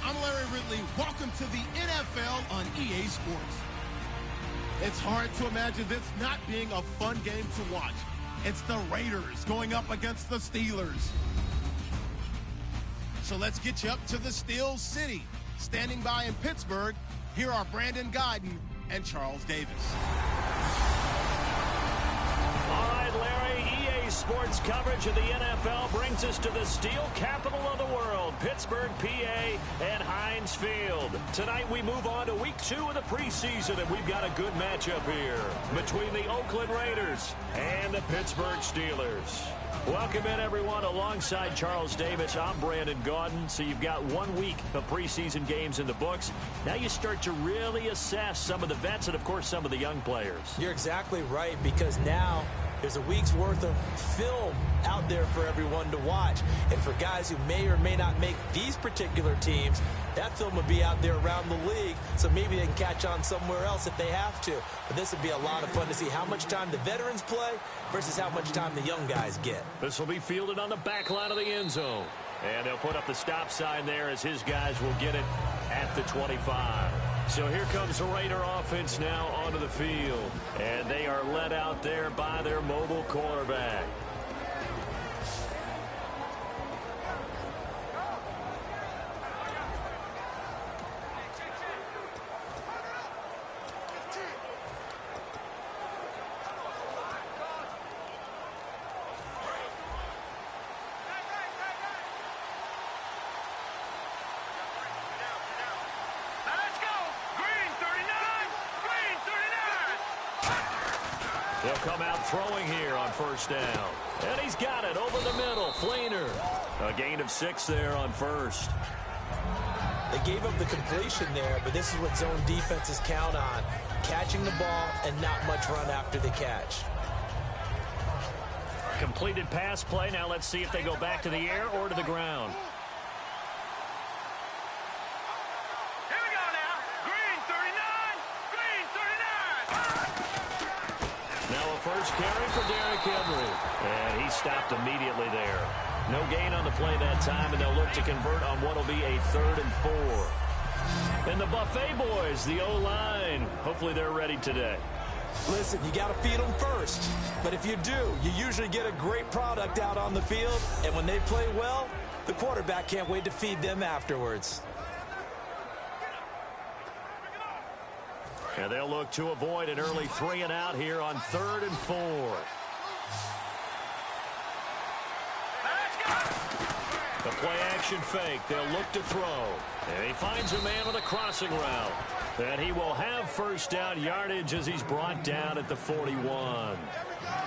I'm Larry Ridley. Welcome to the NFL on EA Sports. It's hard to imagine this not being a fun game to watch. It's the Raiders going up against the Steelers. So let's get you up to the Steel City. Standing by in Pittsburgh, here are Brandon Guyton and Charles Davis. All right, Larry, EA Sports coverage of the NFL brings us to the steel capital of the world, Pittsburgh, PA, and Heinz Field. Tonight we move on to week 2 of the preseason, and we've got a good matchup here between the Oakland Raiders and the Pittsburgh Steelers. Welcome in, everyone. Alongside Charles Davis, I'm Brandon Guyton. So you've got 1 week of preseason games in the books. Now you start to really assess some of the vets and, of course, some of the young players. You're exactly right, because now there's a week's worth of film out there for everyone to watch. And for guys who may or may not make these particular teams, that film would be out there around the league, so maybe they can catch on somewhere else if they have to. But this would be a lot of fun to see how much time the veterans play versus how much time the young guys get. This will be fielded on the back line of the end zone. And they'll put up the stop sign there as his guys will get it at the 25. So here comes the Raider offense now onto the field. And they are led out there by their mobile quarterback. They'll come out throwing here on first down. And he's got it over the middle. Fleener. A gain of 6 there on first. They gave up the completion there, but this is what zone defenses count on. Catching the ball and not much run after the catch. Completed pass play. Now let's see if they go back to the air or to the ground. First carry for Derrick Henry. And he stopped immediately there. No gain on the play that time, and they'll look to convert on what will be a 3rd and 4. And the Buffet boys, the O-line, hopefully they're ready today. Listen, you got to feed them first. But if you do, you usually get a great product out on the field. And when they play well, the quarterback can't wait to feed them afterwards. And they'll look to avoid an early 3 and out here on 3rd and 4. The play action fake. They'll look to throw. And he finds a man on a crossing route. And he will have first down yardage as he's brought down at the 41.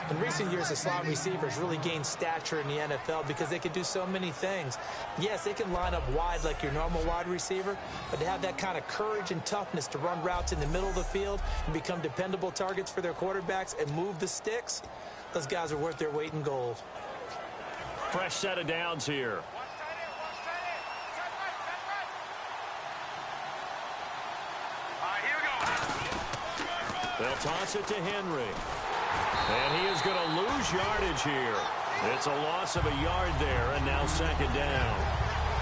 In recent years, the slot receivers really gained stature in the NFL because they can do so many things. Yes, they can line up wide like your normal wide receiver, but to have that kind of courage and toughness to run routes in the middle of the field and become dependable targets for their quarterbacks and move the sticks, those guys are worth their weight in gold. Fresh set of downs here. They'll toss it to Henry. And he is going to lose yardage here. It's a loss of a yard there, and now 2nd down.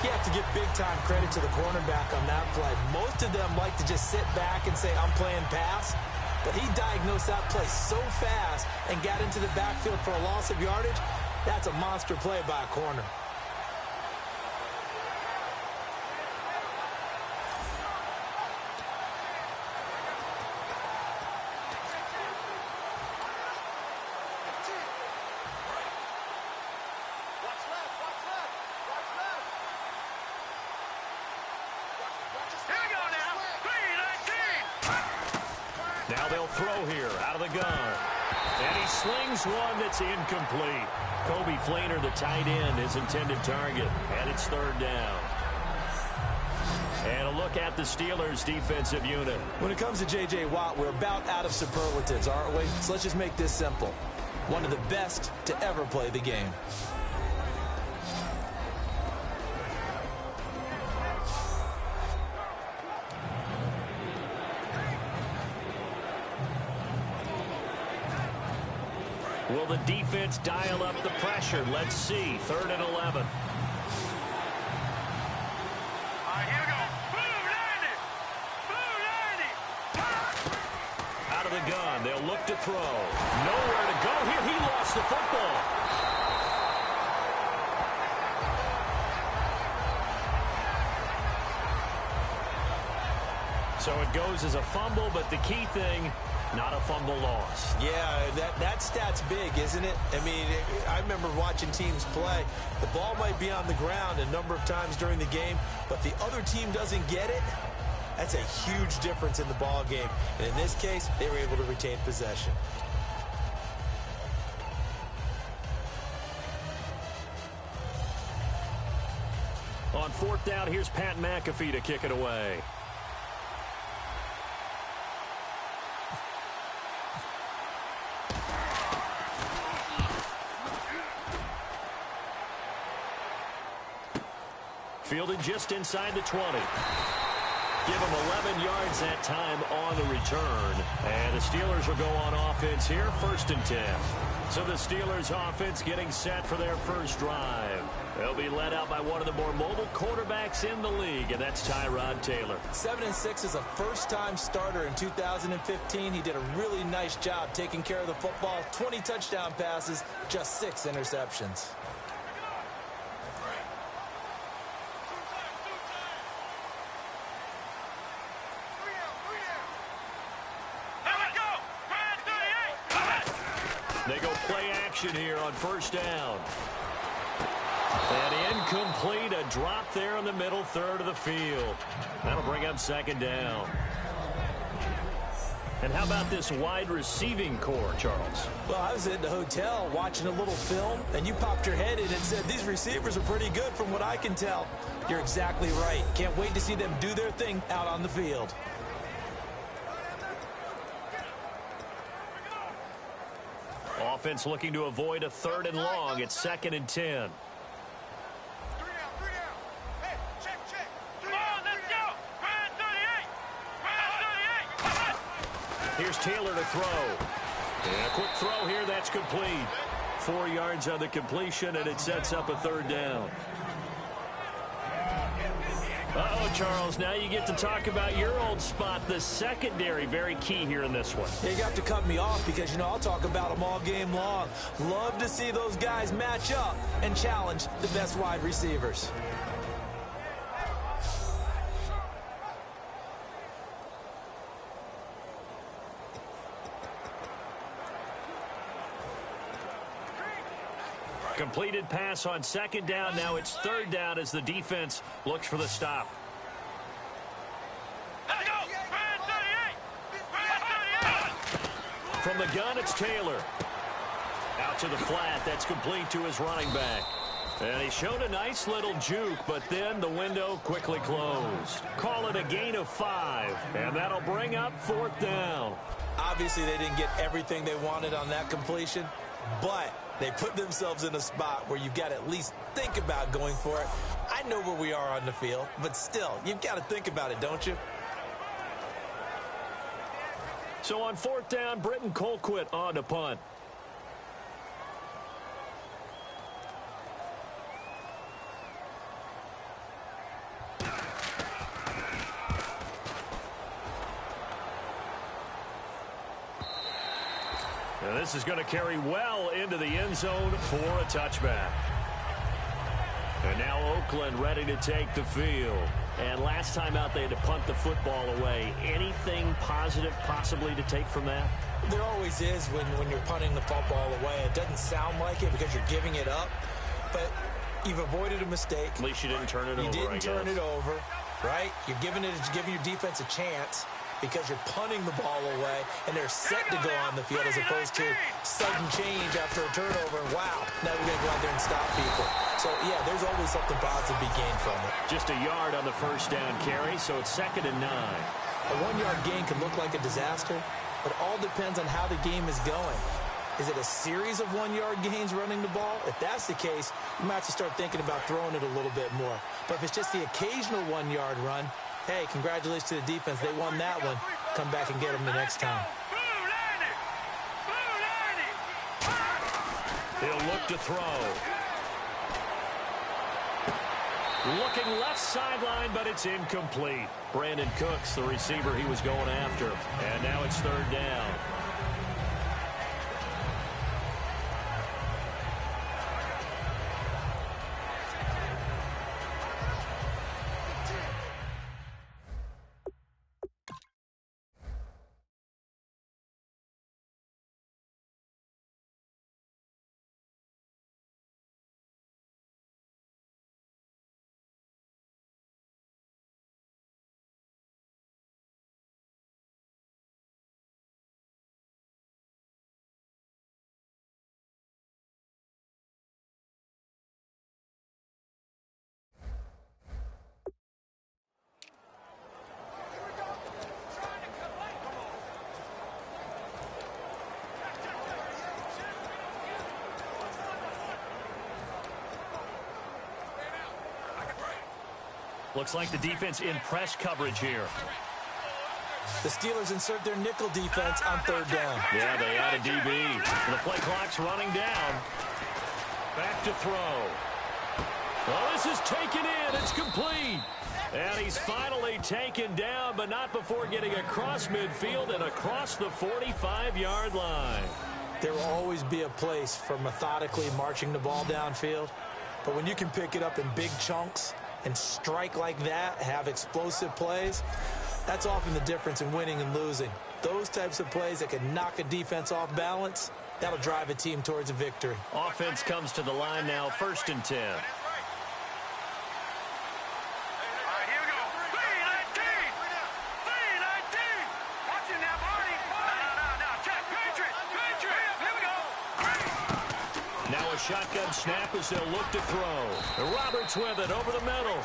You have to give big-time credit to the cornerback on that play. Most of them like to just sit back and say, I'm playing pass. But he diagnosed that play so fast and got into the backfield for a loss of yardage. That's a monster play by a corner. Now they'll throw here out of the gun. And he slings one that's incomplete. Kobe Fleener, the tight end, his intended target. And it's 3rd down. And a look at the Steelers' defensive unit. When it comes to J.J. Watt, we're about out of superlatives, aren't we? So let's just make this simple. One of the best to ever play the game. Will the defense dial up the pressure? Let's see. 3rd and 11. Here we go. out of the gun. They'll look to throw. Nowhere to go here. He lost the football. So it goes as a fumble, but the key thing, not a fumble loss. Yeah, that stat's big, isn't it? I mean, I remember watching teams play. The ball might be on the ground a number of times during the game, but the other team doesn't get it. That's a huge difference in the ball game. And in this case, they were able to retain possession. On fourth down, here's Pat McAfee to kick it away. Fielded just inside the 20. Give him 11 yards that time on the return. And the Steelers will go on offense here, 1st and 10. So the Steelers offense getting set for their first drive. They'll be led out by one of the more mobile quarterbacks in the league, and that's Tyrod Taylor. 7-6 is a first-time starter in 2015. He did a really nice job taking care of the football. 20 touchdown passes, just 6 interceptions. They go play action here on 1st down. And incomplete, a drop there in the middle third of the field. That'll bring up 2nd down. And how about this wide receiving core, Charles? Well, I was at the hotel watching a little film, and you popped your head in and said, these receivers are pretty good from what I can tell. You're exactly right. Can't wait to see them do their thing out on the field. Offense looking to avoid a 3rd and long. It's 2nd and 10. Here's Taylor to throw. And a quick throw here, that's complete. 4 yards on the completion, and it sets up a 3rd down. Uh-oh, Charles, now you get to talk about your old spot, the secondary. Very key here in this one. Yeah, you have to cut me off because, you know, I'll talk about them all game long. Love to see those guys match up and challenge the best wide receivers. Completed pass on 2nd down. Now it's 3rd down as the defense looks for the stop. From the gun, it's Taylor. Out to the flat. That's complete to his running back. And he showed a nice little juke, but then the window quickly closed. Call it a gain of 5, and that'll bring up 4th down. Obviously, they didn't get everything they wanted on that completion, but they put themselves in a spot where you've got to at least think about going for it. I know where we are on the field, but still, you've got to think about it, don't you? So on 4th down, Britton Colquitt on to punt. Now this is going to carry well into the end zone for a touchback. And now Oakland ready to take the field. And last time out they had to punt the football away. Anything positive possibly to take from that? There always is when you're punting the football away. It doesn't sound like it because you're giving it up, but you've avoided a mistake. At least you didn't turn it over, You didn't turn it over, right? You're giving your defense a chance because you're punting the ball away, and they're set to go on the field as opposed to sudden change after a turnover. And wow, now we're going to go out there and stop people. So, yeah, there's always something positive to be gained from it. Just a yard on the 1st down carry, so it's 2nd and 9. A 1-yard gain can look like a disaster, but all depends on how the game is going. Is it a series of 1-yard gains running the ball? If that's the case, you might have to start thinking about throwing it a little bit more. But if it's just the occasional 1-yard run, hey, congratulations to the defense. They won that one. Come back and get them the next time. He'll look to throw. Looking left sideline, but it's incomplete. Brandon Cooks, the receiver he was going after. And now it's third down. Looks like the defense in press coverage here. The Steelers insert their nickel defense on third down. Yeah, they add a DB. The play clock's running down. Back to throw. Well, this is taken in. It's complete. And he's finally taken down, but not before getting across midfield and across the 45-yard line. There will always be a place for methodically marching the ball downfield. But when you can pick it up in big chunks and strike like that, have explosive plays, that's often the difference in winning and losing. Those types of plays that can knock a defense off balance, that'll drive a team towards a victory. Offense comes to the line now, 1st and 10. Shotgun snap as they'll look to throw. Roberts with it over the middle.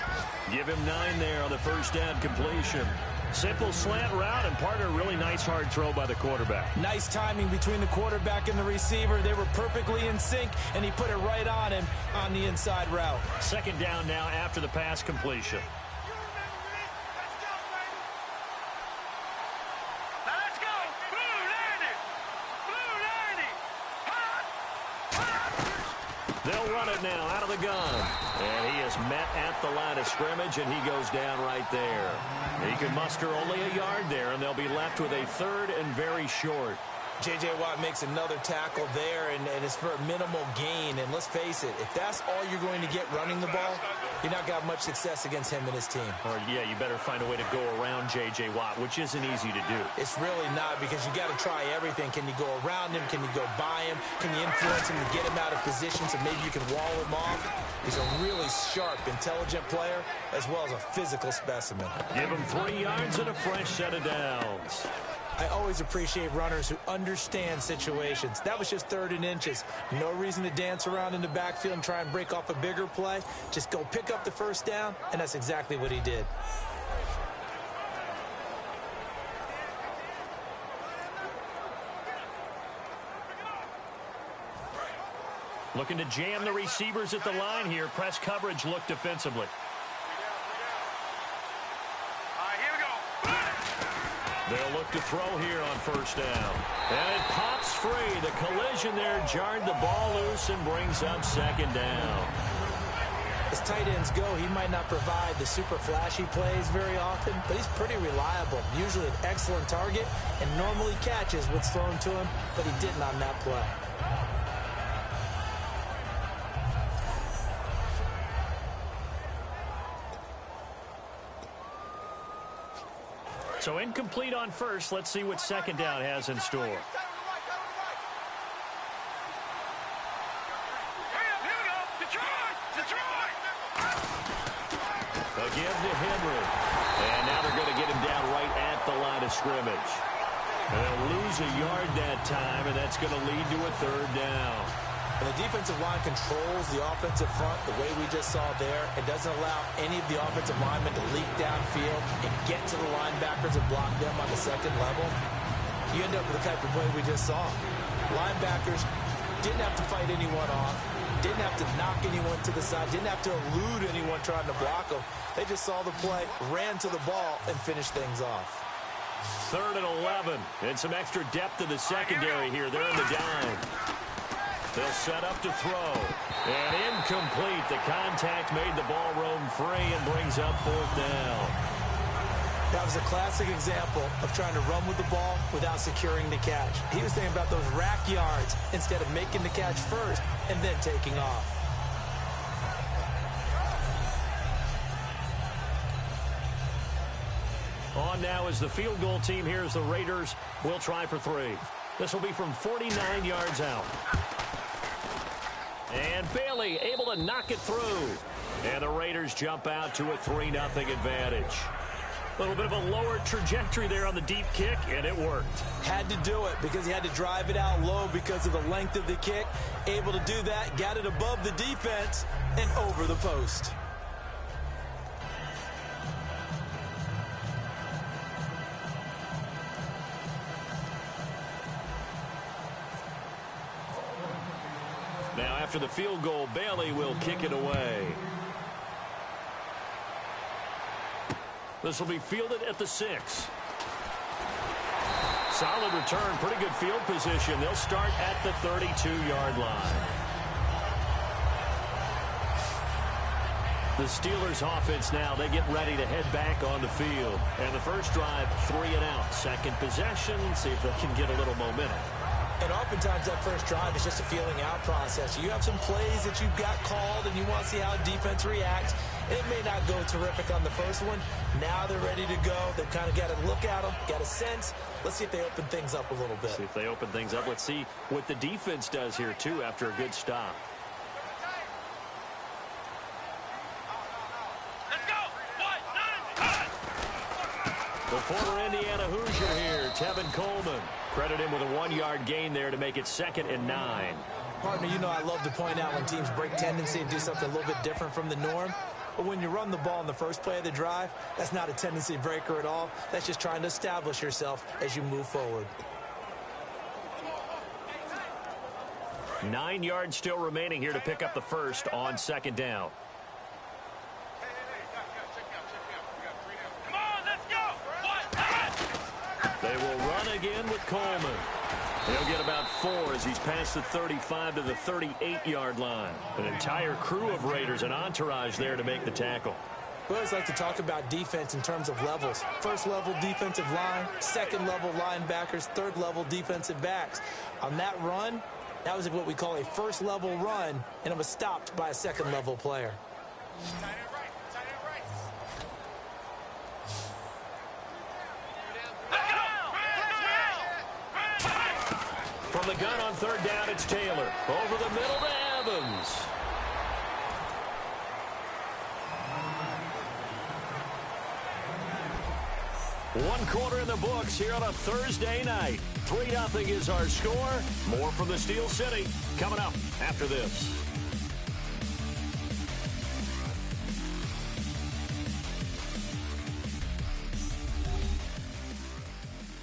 Give him 9 there on the first down completion. Simple slant route, and partner, really nice hard throw by the quarterback. Nice timing between the quarterback and the receiver. They were perfectly in sync, and he put it right on him on the inside route. 2nd down now after the pass completion. They'll run it now out of the gun. And he is met at the line of scrimmage, and he goes down right there. He can muster only a yard there, and they'll be left with a 3rd and very short. J.J. Watt makes another tackle there, and it's for a minimal gain. And let's face it, if that's all you're going to get running the ball, you're not going to have much success against him and his team. Or, yeah, you better find a way to go around J.J. Watt, which isn't easy to do. It's really not, because you got to try everything. Can you go around him? Can you go by him? Can you influence him to get him out of position so maybe you can wall him off? He's a really sharp, intelligent player, as well as a physical specimen. Give him 3 yards and a fresh set of downs. I always appreciate runners who understand situations. That was just 3rd and inches. No reason to dance around in the backfield and try and break off a bigger play. Just go pick up the first down, and that's exactly what he did. Looking to jam the receivers at the line here. Press coverage look defensively. They'll look to throw here on 1st down. And it pops free. The collision there jarred the ball loose and brings up 2nd down. As tight ends go, he might not provide the super flashy plays very often, but he's pretty reliable. Usually an excellent target and normally catches what's thrown to him, but he didn't on that play. So incomplete on 1st. Let's see what 2nd down has in store. Again to Henry. And now they're going to get him down right at the line of scrimmage. And they'll lose a yard that time, and that's going to lead to a 3rd down. And the defensive line controls the offensive front the way we just saw there. It doesn't allow any of the offensive linemen to leak downfield and get to the linebackers and block them on the 2nd level. You end up with the type of play we just saw. Linebackers didn't have to fight anyone off, didn't have to knock anyone to the side, didn't have to elude anyone trying to block them. They just saw the play, ran to the ball, and finished things off. 3rd and 11. And some extra depth in the secondary here. They're in the dime. They'll set up to throw. And incomplete. The contact made the ball roam free and brings up 4th down. That was a classic example of trying to run with the ball without securing the catch. He was thinking about those rack yards instead of making the catch first and then taking off. On now is the field goal team. Here's the Raiders. Will try for 3. This will be from 49 yards out. And Bailey able to knock it through. And the Raiders jump out to a 3-0 advantage. A little bit of a lower trajectory there on the deep kick, and it worked. Had to do it because he had to drive it out low because of the length of the kick. Able to do that, got it above the defense and over the post. Now after the field goal, Bailey will kick it away. This will be fielded at the 6. Solid return, pretty good field position. They'll start at the 32-yard line. The Steelers offense now, they get ready to head back on the field. And the first drive, 3 and out. Second possession, see if they can get a little momentum. And oftentimes that first drive is just a feeling out process. You have some plays that you've got called and you want to see how defense reacts. And it may not go terrific on the first one. Now they're ready to go. They've kind of got to look at them, got a sense. Let's see if they open things up a little bit. See if they open things up. Let's see what the defense does here, too, after a good stop. The former Indiana Hoosier here, Tevin Coleman. Credit him with a 1-yard gain there to make it 2nd and 9. Partner, you know I love to point out when teams break tendency and do something a little bit different from the norm. But when you run the ball in the first play of the drive, that's not a tendency breaker at all. That's just trying to establish yourself as you move forward. 9 yards still remaining here to pick up the first on 2nd down. They will run again with Coleman. He'll get about 4 as he's past the 35 to the 38-yard line. An entire crew of Raiders, an entourage there to make the tackle. We always like to talk about defense in terms of levels. First level defensive line, second level linebackers, third level defensive backs. On that run, that was what we call a first level run, and it was stopped by a second level player. From the gun on 3rd down, it's Taylor. Over the middle to Evans. One quarter in the books here on a Thursday night. 3-0 is our score. More from the Steel City coming up after this.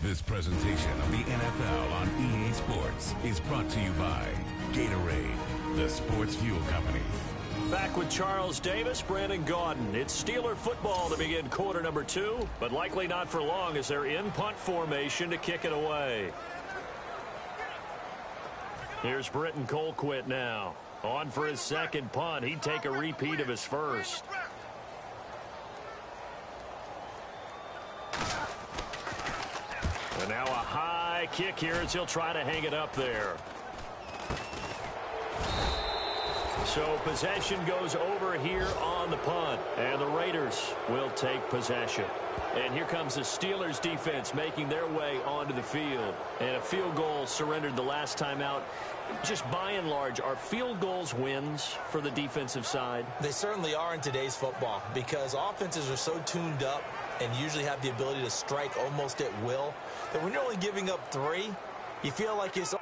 This presentation of the NFL on EA Sports is brought to you by Gatorade, the sports fuel company. Back with Charles Davis, Brandon Gaudin. It's Steeler football to begin quarter number 2, but likely not for long as they're in punt formation to kick it away. Here's Britton Colquitt now. On for his second punt. He'd take a repeat of his first. And now a high kick here as he'll try to hang it up there. So possession goes over here on the punt. And the Raiders will take possession. And here comes the Steelers defense making their way onto the field. And a field goal surrendered the last time out. Just by and large, are field goals wins for the defensive side? They certainly are in today's football because offenses are so tuned up and usually have the ability to strike almost at will that when you're only giving up 3, you feel like it's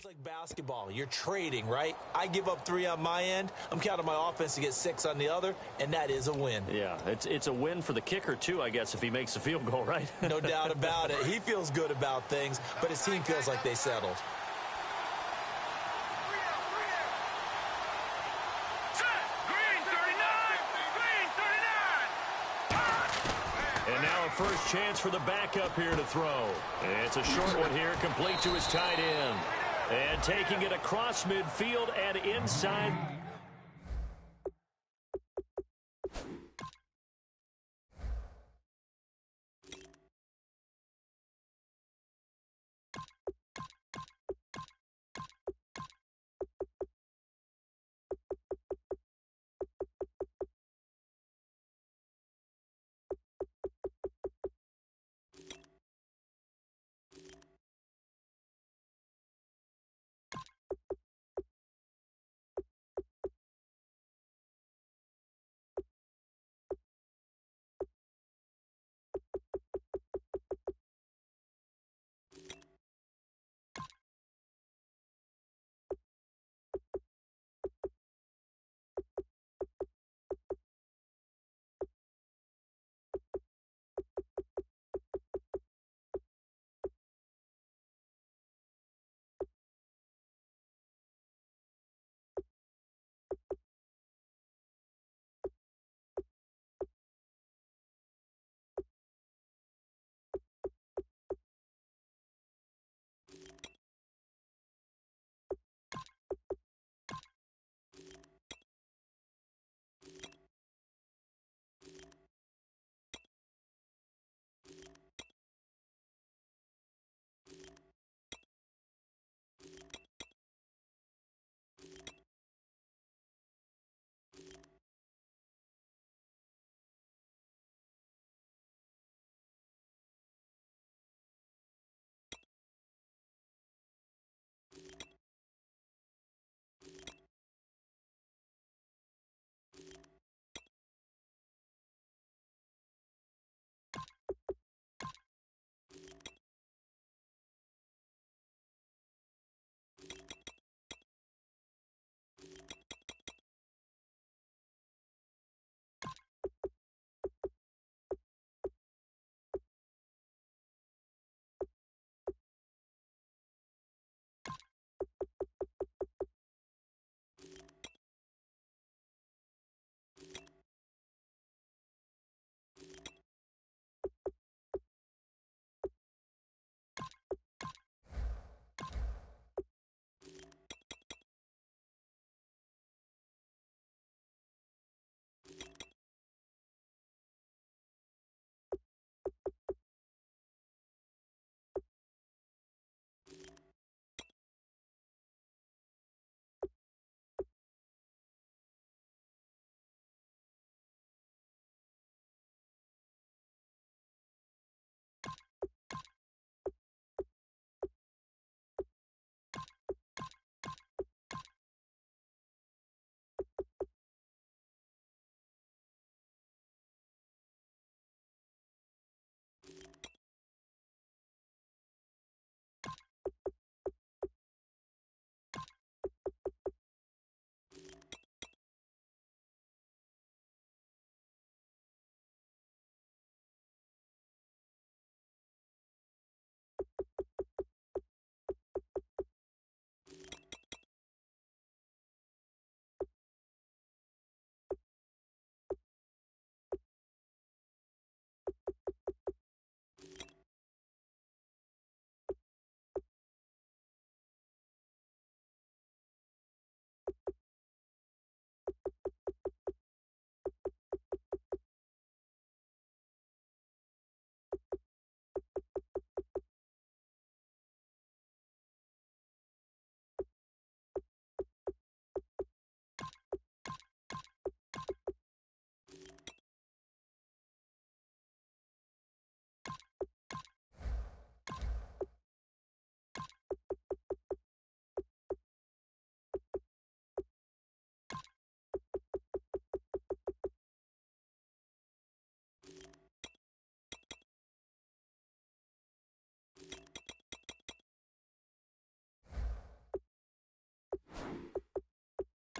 It's like basketball. You're trading, right? I give up 3 on my end. I'm counting my offense to get 6 on the other, and that is a win. Yeah, it's a win for the kicker, too, I guess, if he makes a field goal, right? No doubt about it. He feels good about things, but his team feels like they settled. And now a first chance for the backup here to throw. It's a short one here, complete to his tight end. And taking it across midfield and inside.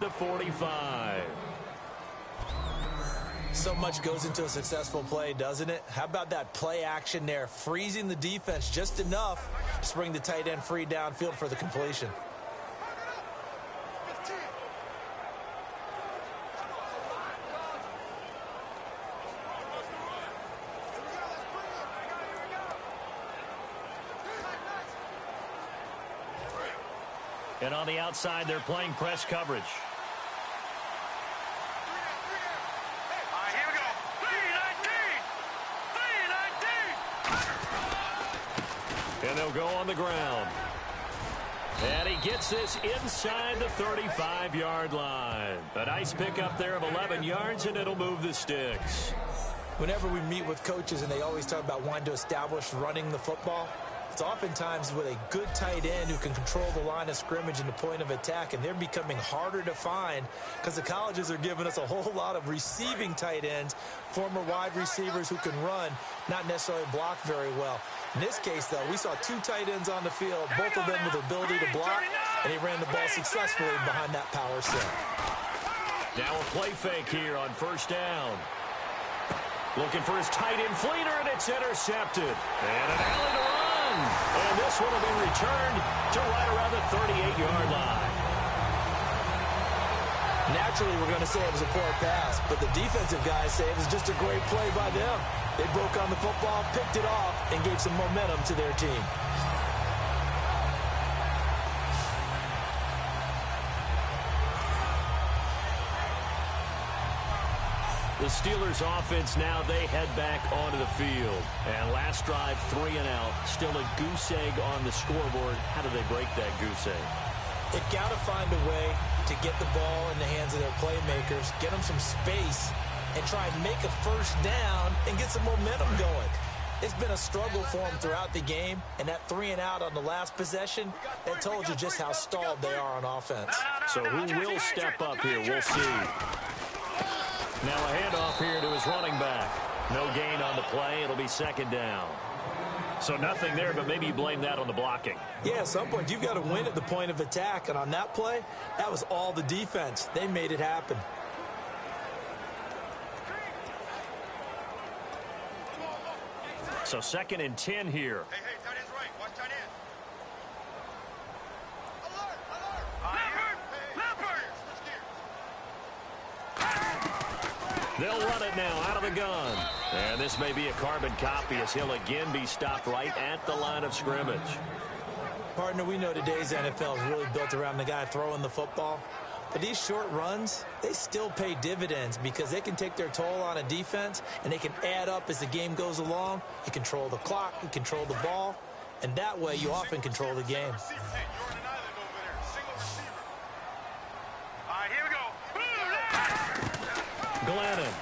to 45. So much goes into a successful play, doesn't it? How about that play action there, freezing the defense just enough to bring the tight end free downfield for the completion. And on the outside, they're playing press coverage. Here we go. 319. And they'll go on the ground. And he gets this inside the 35-yard line. A nice pickup there of 11 yards, and it'll move the sticks. Whenever we meet with coaches and they always talk about wanting to establish running the football, it's oftentimes with a good tight end who can control the line of scrimmage and the point of attack, and they're becoming harder to find because the colleges are giving us a whole lot of receiving tight ends, former wide receivers who can run, not necessarily block very well. In this case, though, we saw two tight ends on the field, both of them with the ability to block, and he ran the ball successfully behind that power set. Now a play fake here on first down. Looking for his tight end Fleener, and it's intercepted. And an alley to run. And this one will be returned to right around the 38-yard line. Naturally, we're going to say it was a poor pass, but the defensive guys say it was just a great play by them. They broke on the football, picked it off, and gave some momentum to their team. The Steelers offense now, they head back onto the field. And last drive, 3 and out. Still a goose egg on the scoreboard. How do they break that goose egg? They've got to find a way to get the ball in the hands of their playmakers, get them some space, and try and make a first down and get some momentum going. It's been a struggle for them throughout the game, and that 3 and out on the last possession, that told you just how stalled they are on offense. So who will step up here? We'll see. Now a handoff here to his running back. No gain on the play. It'll be second down. So nothing there, but maybe you blame that on the blocking. Yeah, at some point, you've got to win at the point of attack. And on that play, that was all the defense. They made it happen. So 2nd and 10 here. Hey, tight end's right. Watch tight end. They'll run it now out of the gun. And this may be a carbon copy as he'll again be stopped right at the line of scrimmage. Partner, we know today's NFL is really built around the guy throwing the football. But these short runs, they still pay dividends because they can take their toll on a defense and they can add up as the game goes along. You control the clock, you control the ball, and that way you often control the game. Here we go. Glennon.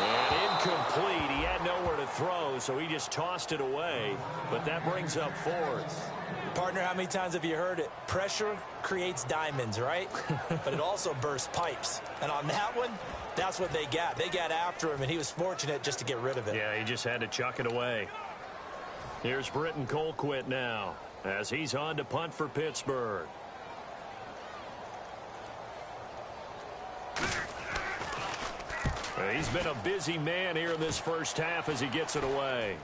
And incomplete. He had nowhere to throw, so he just tossed it away. But that brings up 4th. Partner, how many times have you heard it? Pressure creates diamonds, right? But it also bursts pipes. And on that one, that's what they got. They got after him, and he was fortunate just to get rid of it. Yeah, he just had to chuck it away. Here's Britton Colquitt now as he's on to punt for Pittsburgh. He's been a busy man here in this first half as he gets it away.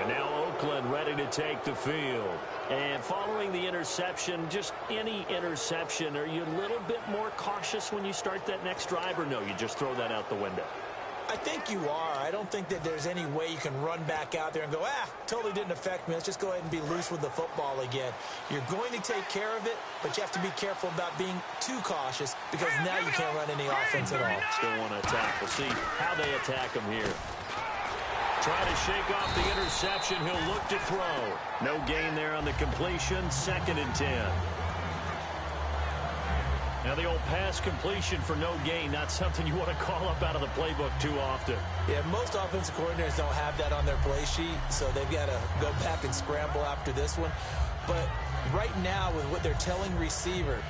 And now Oakland ready to take the field. And following the interception, just any interception, are you a little bit more cautious when you start that next drive, or no, you just throw that out the window? I think you are. I don't think that there's any way you can run back out there and go, totally didn't affect me. Let's just go ahead and be loose with the football again. You're going to take care of it, but you have to be careful about being too cautious because now you can't run any offense at all. Still want to attack. We'll see how they attack him here. Try to shake off the interception. He'll look to throw. No gain there on the completion. 2nd and 10. Now the old pass completion for no gain, not something you want to call up out of the playbook too often. Yeah, most offensive coordinators don't have that on their play sheet, so they've got to go back and scramble after this one. But right now, with what they're telling receiver,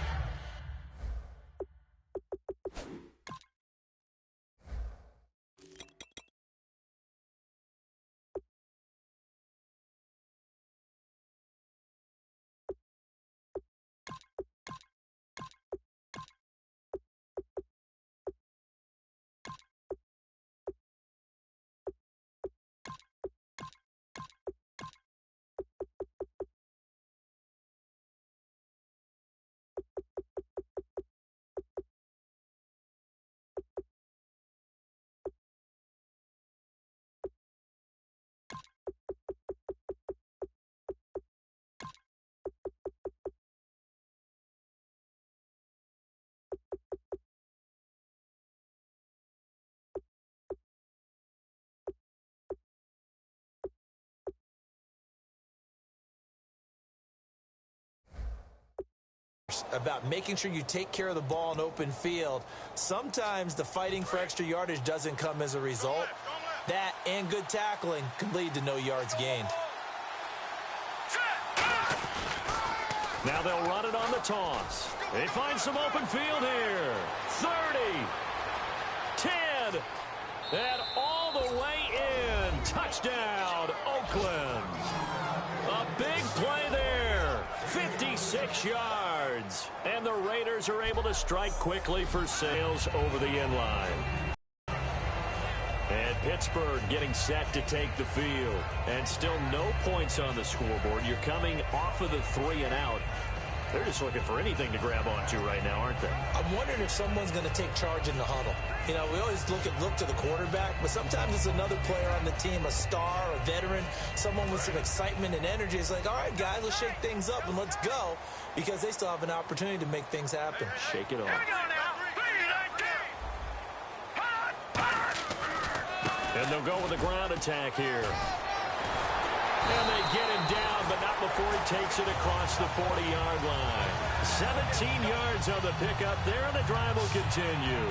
about making sure you take care of the ball in open field. Sometimes the fighting for extra yardage doesn't come as a result. That and good tackling can lead to no yards gained. Now they'll run it on the toss. They find some open field here. 30, 10, and all the way in. Touchdown, Oakland. A big play there. 56 yards. And the Raiders are able to strike quickly for Sales over the end line. And Pittsburgh getting set to take the field. And still no points on the scoreboard. You're coming off of the 3 and out. They're just looking for anything to grab onto right now, aren't they? I'm wondering if someone's going to take charge in the huddle. You know, we always look to the quarterback, but sometimes it's another player on the team, a star, a veteran, someone with some excitement and energy. It's like, all right, guys, let's shake things up and let's go, because they still have an opportunity to make things happen. Shake it off. And they'll go with a ground attack here. And they get him down, but not before he takes it across the 40-yard line. 17 yards on the pickup there, and the drive will continue.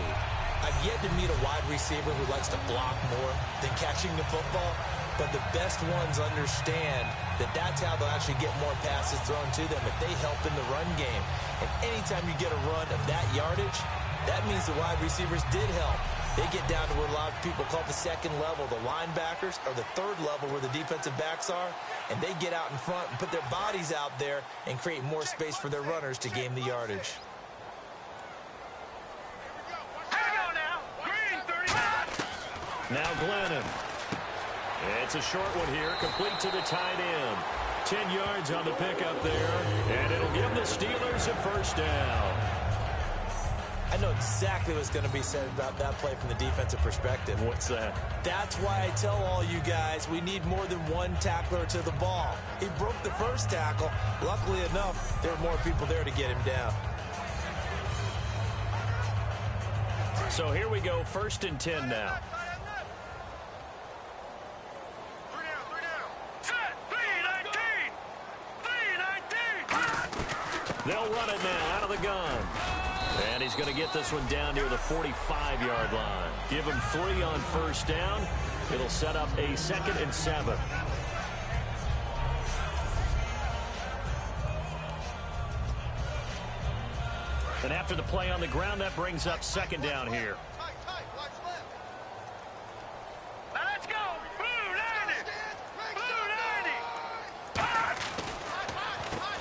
I've yet to meet a wide receiver who likes to block more than catching the football, but the best ones understand that that's how they'll actually get more passes thrown to them if they help in the run game. And anytime you get a run of that yardage, that means the wide receivers did help. They get down to what a lot of people call the second level, the linebackers, or the third level where the defensive backs are, and they get out in front and put their bodies out there and create more space for their runners to gain the yardage. Now Glennon. It's a short one here, complete to the tight end. 10 yards on the pickup there, and it'll give the Steelers a first down. I know exactly what's going to be said about that play from the defensive perspective. What's that? That's why I tell all you guys we need more than one tackler to the ball. He broke the first tackle. Luckily enough, there were more people there to get him down. So here we go, 1st and 10 now. They'll run it now out of the gun. And he's going to get this one down near the 45-yard line. Give him 3 on first down. It'll set up a 2nd and 7. And after the play on the ground, that brings up 2nd down here. Now let's go. Blue 90.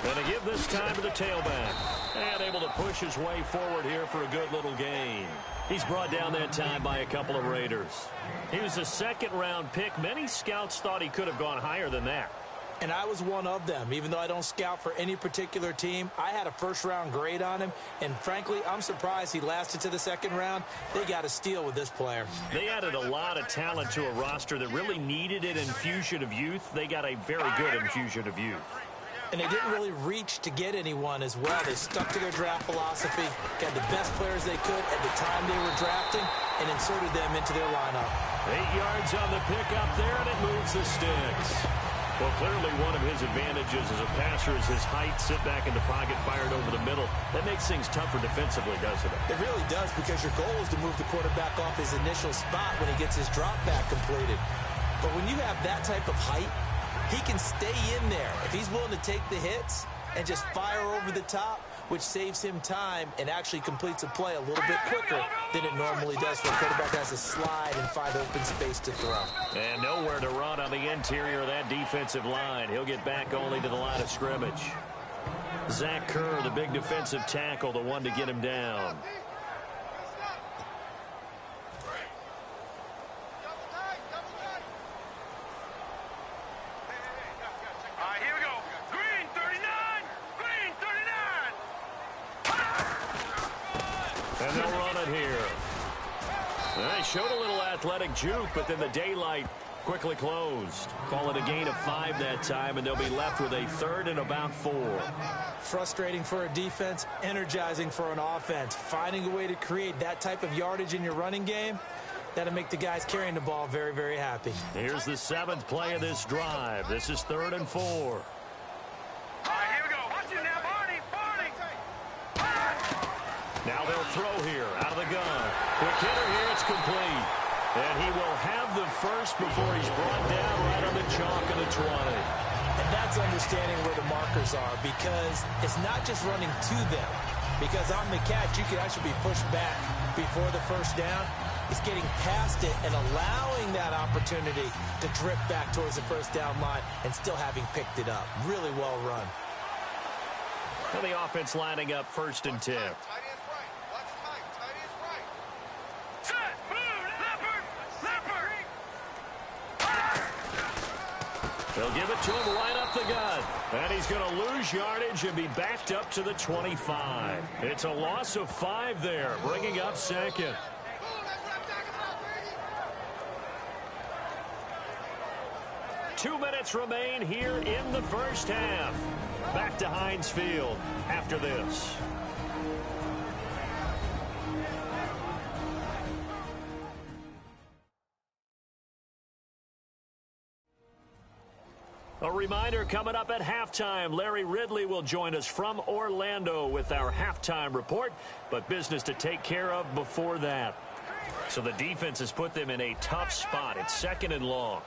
And to give this time to the tailback. And able to push his way forward here for a good little gain. He's brought down that time by a couple of Raiders. He was a 2nd-round pick. Many scouts thought he could have gone higher than that. And I was one of them. Even though I don't scout for any particular team, I had a 1st-round grade on him. And frankly, I'm surprised he lasted to the 2nd round. They got a steal with this player. They added a lot of talent to a roster that really needed an infusion of youth. They got a very good infusion of youth. And they didn't really reach to get anyone as well. They stuck to their draft philosophy, got the best players they could at the time they were drafting, and inserted them into their lineup. 8 yards on the pickup there, and it moves the sticks. Well, clearly one of his advantages as a passer is his height, sit back in the pocket, fired over the middle. That makes things tougher defensively, doesn't it? It really does, because your goal is to move the quarterback off his initial spot when he gets his drop back completed. But when you have that type of height, he can stay in there if he's willing to take the hits and just fire over the top, which saves him time and actually completes a play a little bit quicker than it normally does for a quarterback that has a slide and find open space to throw. And nowhere to run on the interior of that defensive line. He'll get back only to the line of scrimmage. Zach Kerr, the big defensive tackle, the one to get him down. And they'll run it here. They showed a little athletic juke, but then the daylight quickly closed. Call it a gain of 5 that time, and they'll be left with a 3rd and about 4. Frustrating for a defense, energizing for an offense. Finding a way to create that type of yardage in your running game, that'll make the guys carrying the ball very, very happy. Here's the 7th play of this drive. This is 3rd and 4. All right, here we go. Watch it now, Barney. Now they'll throw here out of the gun. Quick hitter here. It's complete. And he will have the first before he's brought down right on the chalk of the 20. And that's understanding where the markers are, because it's not just running to them. Because on the catch, you could actually be pushed back before the first down. It's getting past it and allowing that opportunity to drip back towards the first down line and still having picked it up. Really well run. And the offense lining up 1st and 10. They'll give it to him right up the gut. And he's going to lose yardage and be backed up to the 25. It's a loss of 5 there, bringing up 2nd. Two minutes remain here in the first half. Back to Heinz Field after this. A reminder, coming up at halftime, Larry Ridley will join us from Orlando with our halftime report, but business to take care of before that. So the defense has put them in a tough spot. It's 2nd and long.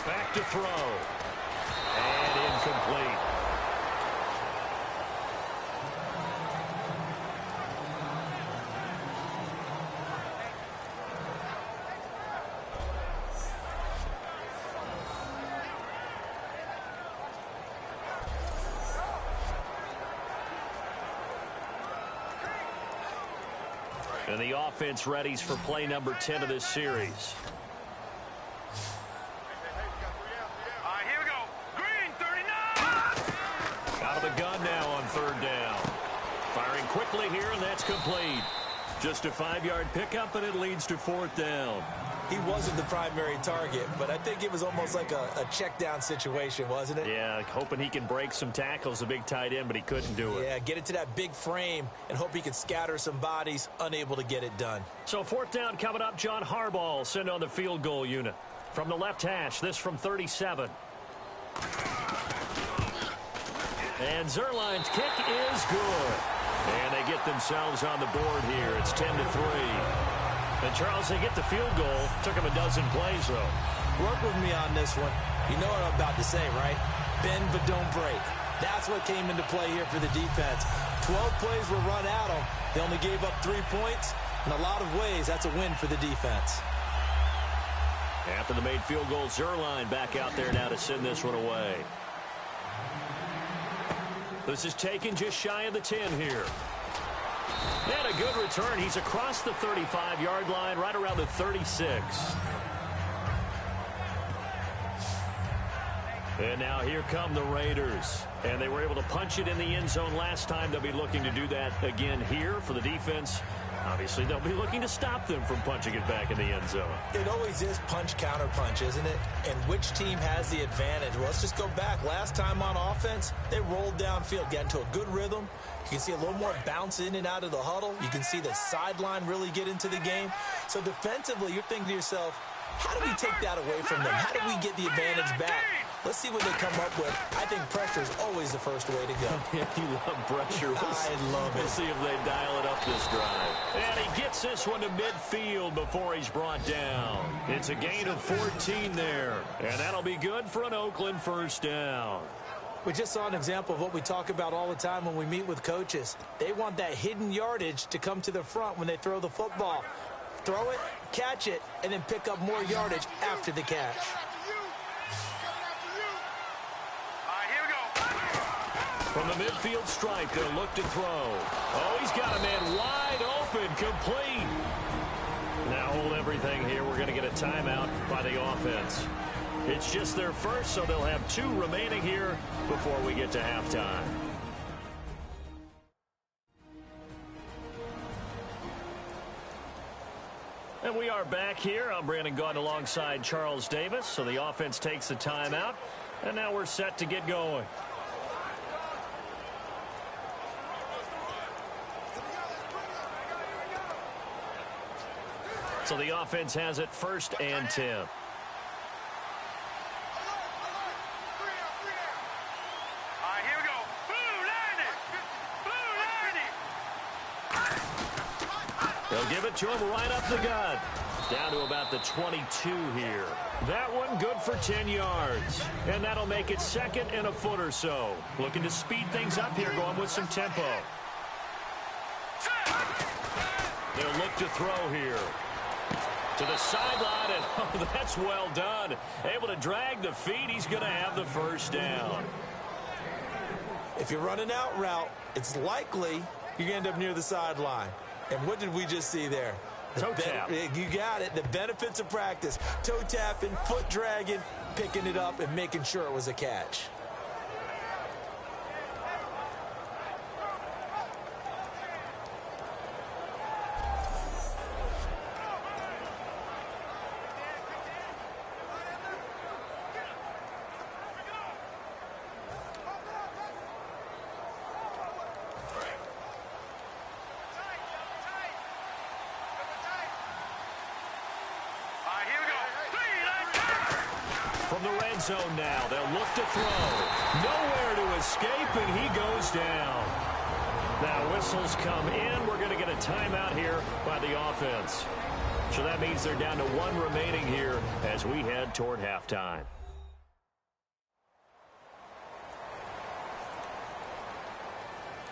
Back to throw. And incomplete. And the offense readies for play number 10 of this series. Here we go. Green, 39. Out of the gun now on 3rd down. Firing quickly here, and that's complete. Just a 5-yard pickup, and it leads to 4th down. He wasn't the primary target, but I think it was almost like a check down situation, wasn't it? Yeah, hoping he can break some tackles, a big tight end, but he couldn't do it. Yeah, get it to that big frame and hope he can scatter some bodies, unable to get it done. So 4th down coming up. John Harbaugh sent on the field goal unit. From the left hash, this from 37. And Zerline's kick is good. And they get themselves on the board here. It's 10-3. And, Charles, they get the field goal. Took him a dozen plays, though. Work with me on this one. You know what I'm about to say, right? Bend but don't break. That's what came into play here for the defense. 12 plays were run at them. They only gave up 3 points. In a lot of ways, that's a win for the defense. After the made field goal, Zerline back out there now to send this one away. This is taken just shy of the 10 here. And a good return. He's across the 35-yard line, right around the 36. And now here come the Raiders. And they were able to punch it in the end zone last time. They'll be looking to do that again here for the defense. Obviously, they'll be looking to stop them from punching it back in the end zone. It always is punch-counter-punch, isn't it? And which team has the advantage? Well, let's just go back. Last time on offense, they rolled downfield, got into a good rhythm. You can see a little more bounce in and out of the huddle. You can see the sideline really get into the game. So defensively, you're thinking to yourself, how do we take that away from them? How do we get the advantage back? Let's see what they come up with. I think pressure is always the first way to go. Yeah, you love pressure. I love it. We'll see if they dial it up this drive. And he gets this one to midfield before he's brought down. It's a gain of 14 there. And that'll be good for an Oakland first down. We just saw an example of what we talk about all the time when we meet with coaches. They want that hidden yardage to come to the front when they throw the football. Throw it, catch it, and then pick up more yardage after the catch. From the midfield stripe, they'll look to throw. Oh, he's got a man wide open, complete. Now hold everything here. We're going to get a timeout by the offense. It's just their first, so they'll have 2 remaining here before we get to halftime. And we are back here. I'm Brandon Gaudin alongside Charles Davis. So the offense takes the timeout, and now we're set to get going. So the offense has it 1st and 10. They'll give it to him right up the gut. Down to about the 22 here. That one good for 10 yards. And that'll make it second and a foot or so. Looking to speed things up here, going with some tempo. They'll look to throw here. To the sideline, and oh, that's well done. Able to drag the feet. He's going to have the first down. If you're running out route, it's likely you're going to end up near the sideline. And what did we just see there? Toe tap. You got it. The benefits of practice. Toe tapping, foot dragging, picking it up, and making sure it was a catch. From the red zone now, they'll look to throw. Nowhere to escape, and he goes down. Now whistles come in. We're going to get a timeout here by the offense. So that means they're down to one remaining here as we head toward halftime.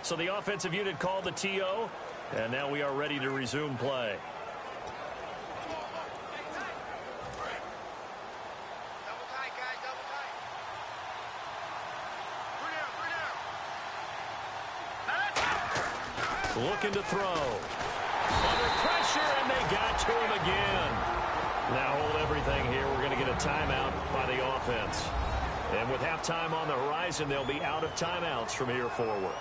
So the offensive unit called the TO, and now we are ready to resume play. Looking to throw. Under pressure, and they got to him again. Now hold everything here. We're going to get a timeout by the offense. And with halftime on the horizon, they'll be out of timeouts from here forward.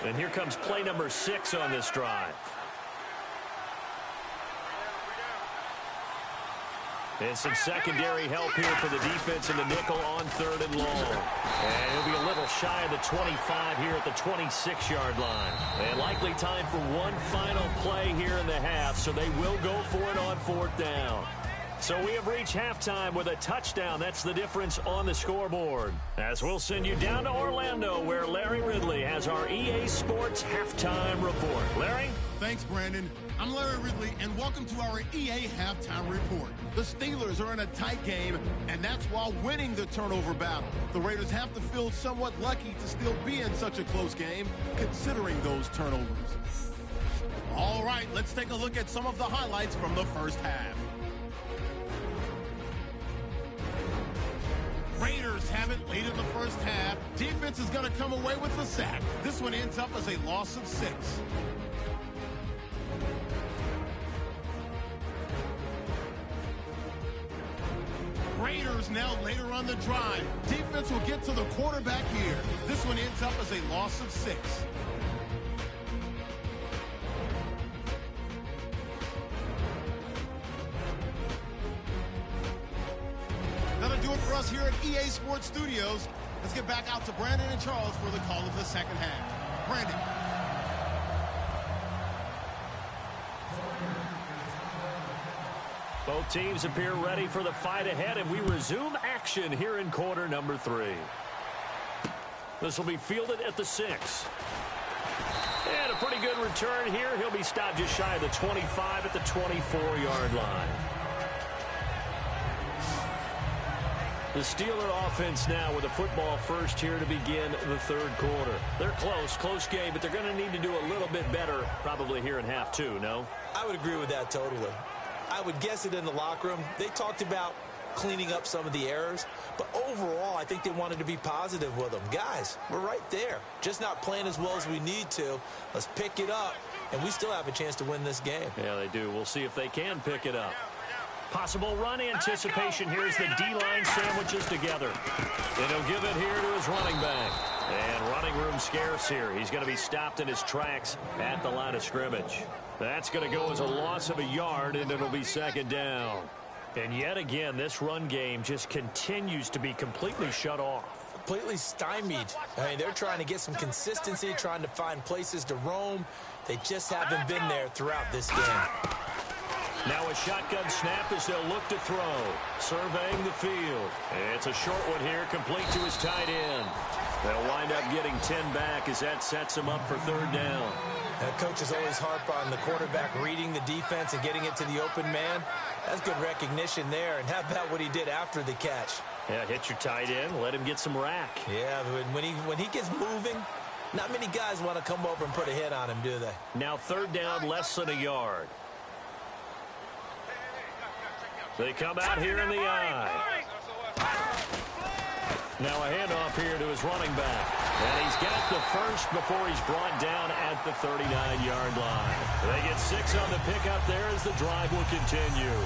And here comes play number 6 on this drive. And some secondary help here for the defense in the nickel on 3rd and long. And he'll be a little shy of the 25 here at the 26-yard line. And likely time for one final play here in the half, so they will go for it on 4th down. So we have reached halftime with a touchdown. That's the difference on the scoreboard. As we'll send you down to Orlando, where Larry Ridley has our EA Sports Halftime Report. Larry? Thanks, Brandon. I'm Larry Ridley, and welcome to our EA Halftime Report. The Steelers are in a tight game, and that's while winning the turnover battle. The Raiders have to feel somewhat lucky to still be in such a close game, considering those turnovers. All right, let's take a look at some of the highlights from the first half. Raiders have it late in the first half. Defense is going to come away with the sack. This one ends up as a loss of 6. Raiders now later on the drive. Defense will get to the quarterback here. This one ends up as a loss of 6. That'll do it for us here at EA Sports Studios. Let's get back out to Brandon and Charles for the call of the second half. Brandon. Both teams appear ready for the fight ahead, and we resume action here in quarter number 3. This will be fielded at the 6. And a pretty good return here. He'll be stopped just shy of the 25 at the 24-yard line. The Steeler offense now with a football first here to begin the 3rd quarter. They're close game, but they're going to need to do a little bit better probably here in half 2, no? I would agree with that totally. I would guess it in the locker room. They talked about cleaning up some of the errors, but overall, I think they wanted to be positive with them. Guys, we're right there. Just not playing as well as we need to. Let's pick it up, and we still have a chance to win this game. Yeah, they do. We'll see if they can pick it up. Possible run anticipation. Here's the D-line sandwiches together. And he'll give it here to his running back. And running room scarce here. He's going to be stopped in his tracks at the line of scrimmage. That's going to go as a loss of a yard, and it'll be 2nd down. And yet again, this run game just continues to be completely shut off. completely stymied. I mean, they're trying to get some consistency, trying to find places to roam. They just haven't been there throughout this game. Now a shotgun snap as they'll look to throw. Surveying the field. It's a short one here, complete to his tight end. They'll wind up getting 10 back as that sets them up for third down. Coaches always harp on the quarterback reading the defense and getting it to the open man. That's good recognition there. And how about what he did after the catch? Yeah, hit your tight end, let him get some rack. Yeah, when he gets moving, not many guys want to come over and put a hit on him, do they? Now third down, less than a yard. They come out here in the eye. Now a handoff here to his running back. And he's got the first before he's brought down at the 39-yard line. They get 6 on the pickup there as the drive will continue.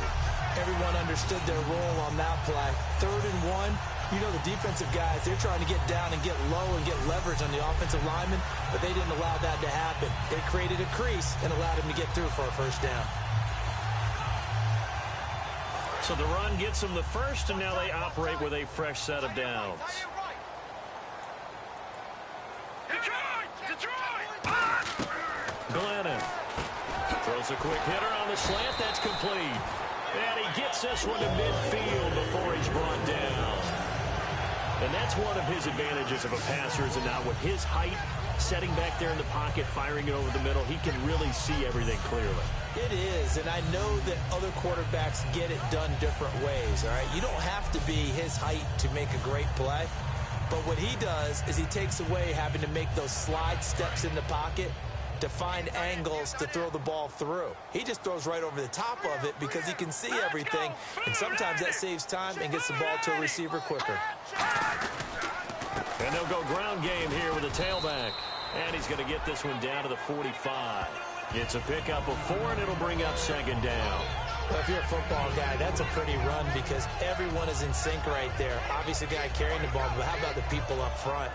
Everyone understood their role on that play. 3rd and 1. You know the defensive guys, they're trying to get down and get low and get leverage on the offensive lineman, but they didn't allow that to happen. They created a crease and allowed him to get through for a first down. So the run gets them the first, and now they operate with a fresh set of downs. Glennon throws a quick hitter on the slant. That's complete. And he gets this one to midfield before he's brought down. And that's one of his advantages of a passer, is now with his height, setting back there in the pocket, firing it over the middle, he can really see everything clearly. It is, and I know that other quarterbacks get it done different ways, all right? You don't have to be his height to make a great play, but what he does is he takes away having to make those slide steps in the pocket to find angles to throw the ball through. He just throws right over the top of it because he can see everything, and sometimes that saves time and gets the ball to a receiver quicker. And they'll go ground game here with a tailback. And he's going to get this one down to the 45. It's a pickup of 4, and it'll bring up 2nd down. Well, if you're a football guy, that's a pretty run because everyone is in sync right there. Obviously, the guy carrying the ball, but how about the people up front?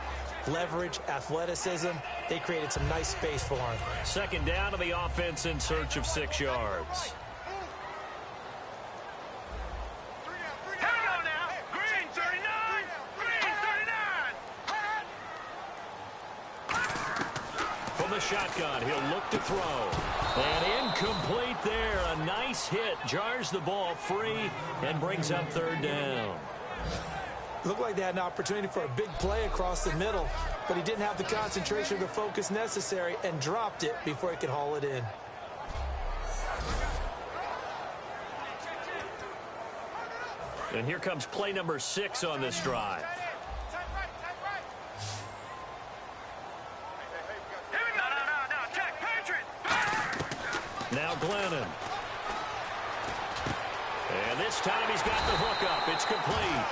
Leverage, athleticism, they created some nice space for him. 2nd down to the offense in search of 6 yards. Shotgun, he'll look to throw, and incomplete there. A nice hit, jars the ball free and brings up 3rd down. Looked like they had an opportunity for a big play across the middle, but he didn't have the concentration or the focus necessary and dropped it before he could haul it in. And here comes play number 6 on this drive. Now Glennon. And this time he's got the hook up. It's complete.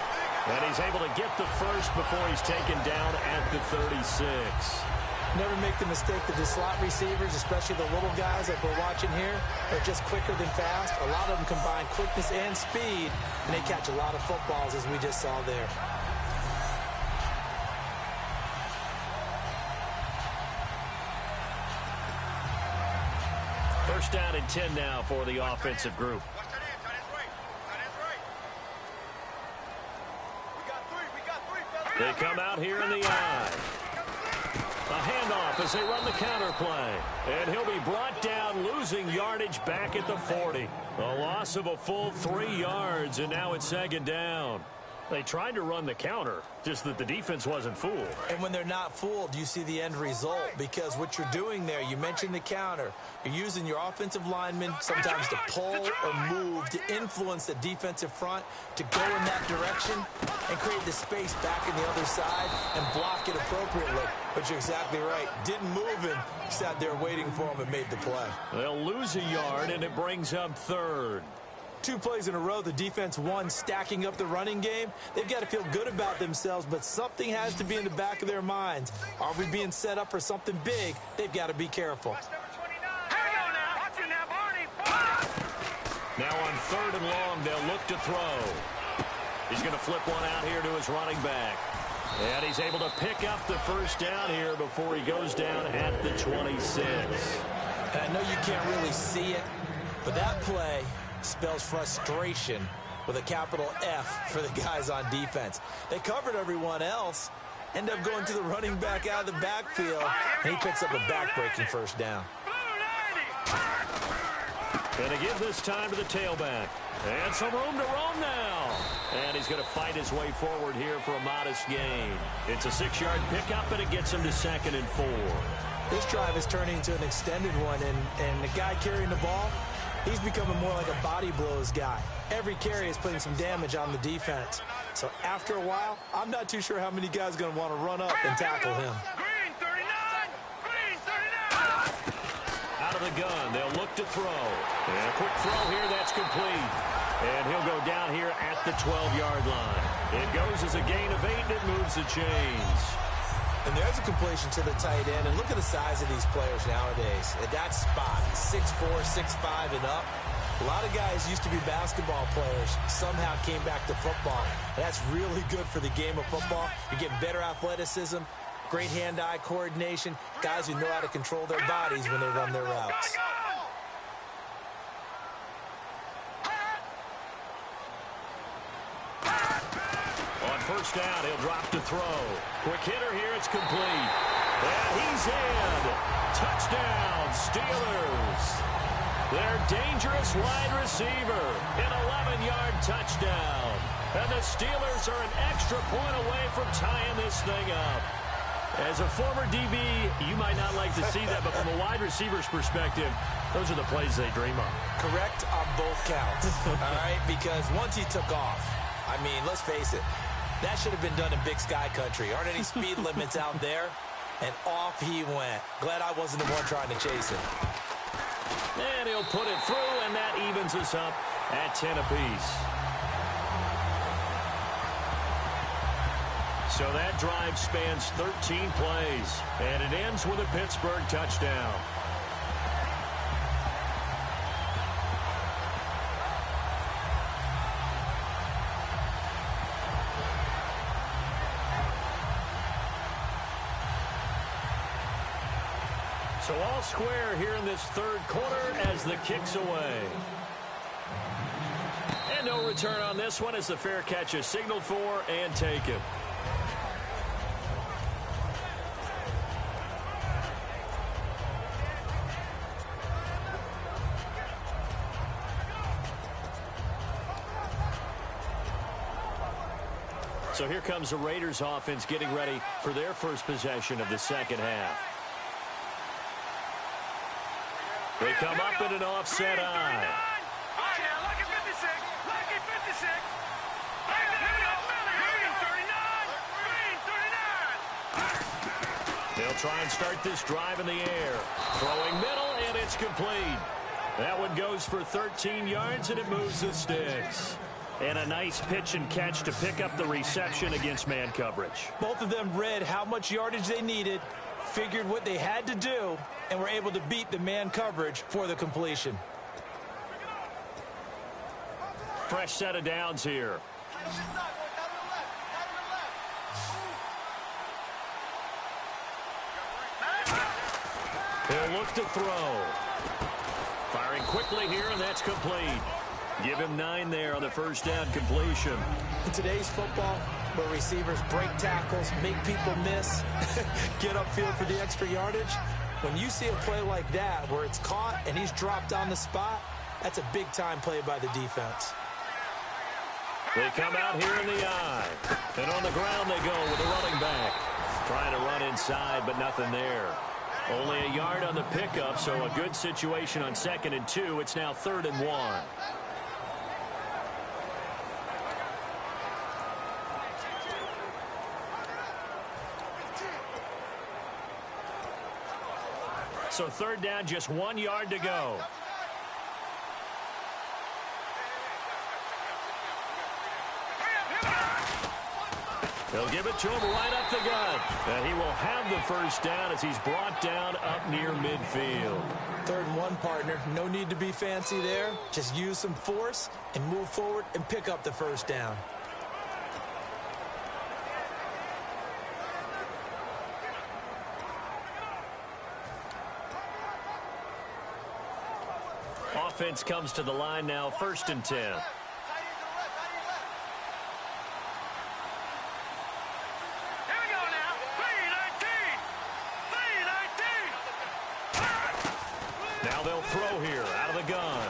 And he's able to get the first before he's taken down at the 36. Never make the mistake that the slot receivers, especially the little guys like we're watching here, are just quicker than fast. A lot of them combine quickness and speed, and they catch a lot of footballs, as we just saw there. First down and 10 now for the offensive group. They come out here in the eye. A handoff as they run the counter play. And he'll be brought down, losing yardage back at the 40. A loss of a full 3 yards, and now it's 2nd down. They tried to run the counter, just that the defense wasn't fooled. And when they're not fooled, you see the end result, because what you're doing there, you mentioned the counter. You're using your offensive linemen sometimes to pull or move to influence the defensive front to go in that direction and create the space back in the other side and block it appropriately. But you're exactly right. Didn't move him, sat there waiting for him and made the play. They'll lose a yard, and it brings up 3rd. 2 plays in a row, the defense won, stacking up the running game. They've got to feel good about themselves, but something has to be in the back of their minds. Are we being set up for something big? They've got to be careful. Now on 3rd and long, they'll look to throw. He's going to flip one out here to his running back. And he's able to pick up the first down here before he goes down at the 26. And I know you can't really see it, but that play spells frustration with a capital F for the guys on defense. They covered everyone else, end up going to the running back out of the backfield, and he picks up a back-breaking first down. And to give this time to the tailback. And some room to roam now. And he's going to fight his way forward here for a modest gain. It's a 6-yard pickup, and it gets him to 2nd and 4. This drive is turning into an extended one, and the guy carrying the ball, he's becoming more like a body blows guy. Every carry is putting some damage on the defense. So after a while, I'm not too sure how many guys are going to want to run up and tackle him. Green 39! Green 39! Out of the gun, they'll look to throw. And a quick throw here, that's complete. And he'll go down here at the 12-yard line. It goes as a gain of 8, and it moves the chains. And there's a completion to the tight end. And look at the size of these players nowadays. At that spot, 6'4", 6'5", and up. A lot of guys used to be basketball players, somehow came back to football. And that's really good for the game of football. You're getting better athleticism, great hand-eye coordination, guys who know how to control their bodies when they run their routes. On first down, he'll drop to throw. Quick hitter here, it's complete. And he's in. Touchdown, Steelers. Their dangerous wide receiver, an 11-yard touchdown. And the Steelers are an extra point away from tying this thing up. As a former DB, you might not like to see that, but from a wide receiver's perspective, those are the plays they dream of. Correct on both counts, all right? Because once he took off, I mean, let's face it, that should have been done in Big Sky Country. Aren't any speed limits out there? And off he went. Glad I wasn't the one trying to chase him. And he'll put it through, and that evens us up at 10 apiece. So that drive spans 13 plays, and it ends with a Pittsburgh touchdown. So all square here in this third quarter as the kick's away. And no return on this one as the fair catch is signaled for and taken. So here comes the Raiders offense getting ready for their first possession of the second half. They come up in an offset eye. Lucky 56! Lucky 56! Green 39! They'll try and start this drive in the air. Throwing middle, and it's complete. That one goes for 13 yards, and it moves the sticks. And a nice pitch and catch to pick up the reception against man coverage. Both of them read how much yardage they needed, figured what they had to do, and were able to beat the man coverage for the completion. Fresh set of downs here. He'll look to throw. Firing quickly here, and that's complete. Give him 9 there on the first down completion. In today's football, where receivers break tackles, make people miss, get upfield for the extra yardage, when you see a play like that where it's caught and he's dropped on the spot, that's a big-time play by the defense. They come out here in the eye. And on the ground they go with the running back. Trying to run inside, but nothing there. Only a yard on the pickup, so a good situation on 2nd and 2. It's now 3rd and 1. So 3rd down, just 1 yard to go. They'll give it to him right up the gut. And he will have the first down as he's brought down up near midfield. 3rd and 1, partner. No need to be fancy there. Just use some force and move forward and pick up the first down. Offense comes to the line now, 1st and 10. Now they'll throw here out of the gun.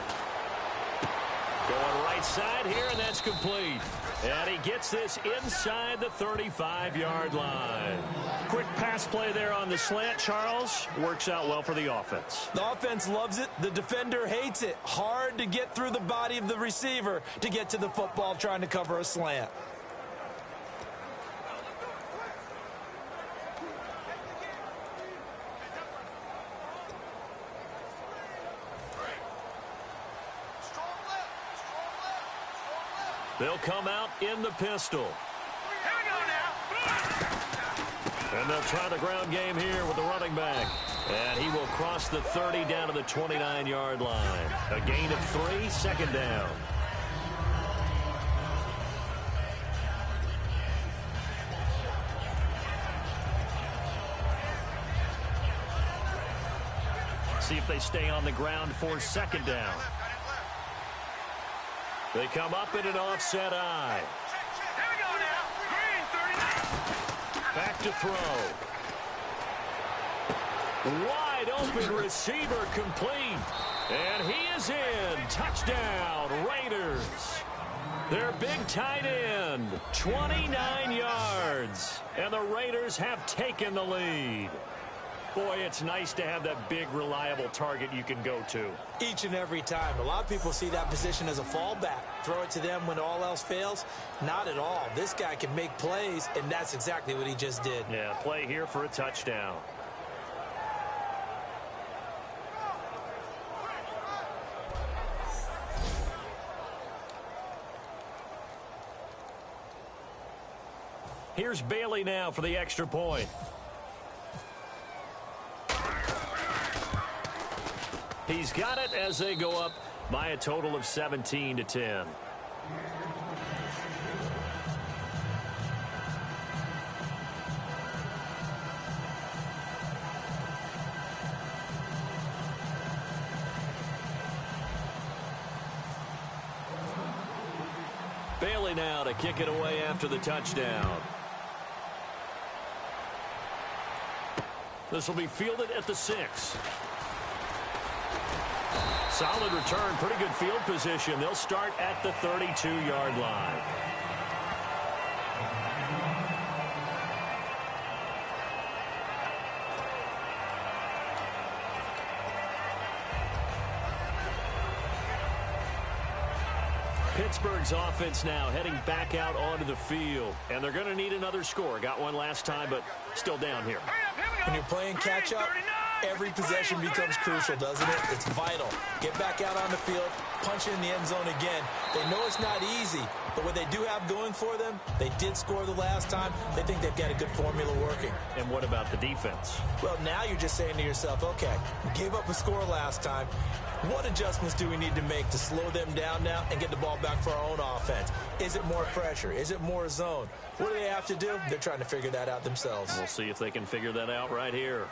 Going right side here, and that's complete. And he gets this inside the 35-yard line. Quick pass play there on the slant, Charles. Works out well for the offense. The offense loves it. The defender hates it. Hard to get through the body of the receiver to get to the football trying to cover a slant. They'll come out in the pistol. Here we go now. And they'll try the ground game here with the running back. And he will cross the 30 down to the 29-yard line. A gain of 3, second down. See if they stay on the ground for second down. They come up in an offset eye. Here we go now. Green, 39. Back to throw. Wide open receiver complete. And he is in. Touchdown, Raiders. Their big tight end, 29 yards. And the Raiders have taken the lead. Boy, it's nice to have that big, reliable target you can go to. Each and every time. A lot of people see that position as a fallback. Throw it to them when all else fails. Not at all. This guy can make plays, and that's exactly what he just did. Yeah, play here for a touchdown. Here's Bailey now for the extra point. He's got it as they go up by a total of 17-10. Bailey now to kick it away after the touchdown. This will be fielded at the 6. Solid return, pretty good field position. They'll start at the 32-yard line. Pittsburgh's offense now heading back out onto the field. And they're going to need another score. Got one last time, but still down here. When you're playing catch-up, every possession becomes crucial, doesn't it? It's vital. Get back out on the field, punch in the end zone again. They know it's not easy, but what they do have going for them, they did score the last time. They think they've got a good formula working. And what about the defense? Well, now you're just saying to yourself, okay, we gave up a score last time. What adjustments do we need to make to slow them down now and get the ball back for our own offense? Is it more pressure? Is it more zone? What do they have to do? They're trying to figure that out themselves. We'll see if they can figure that out right here.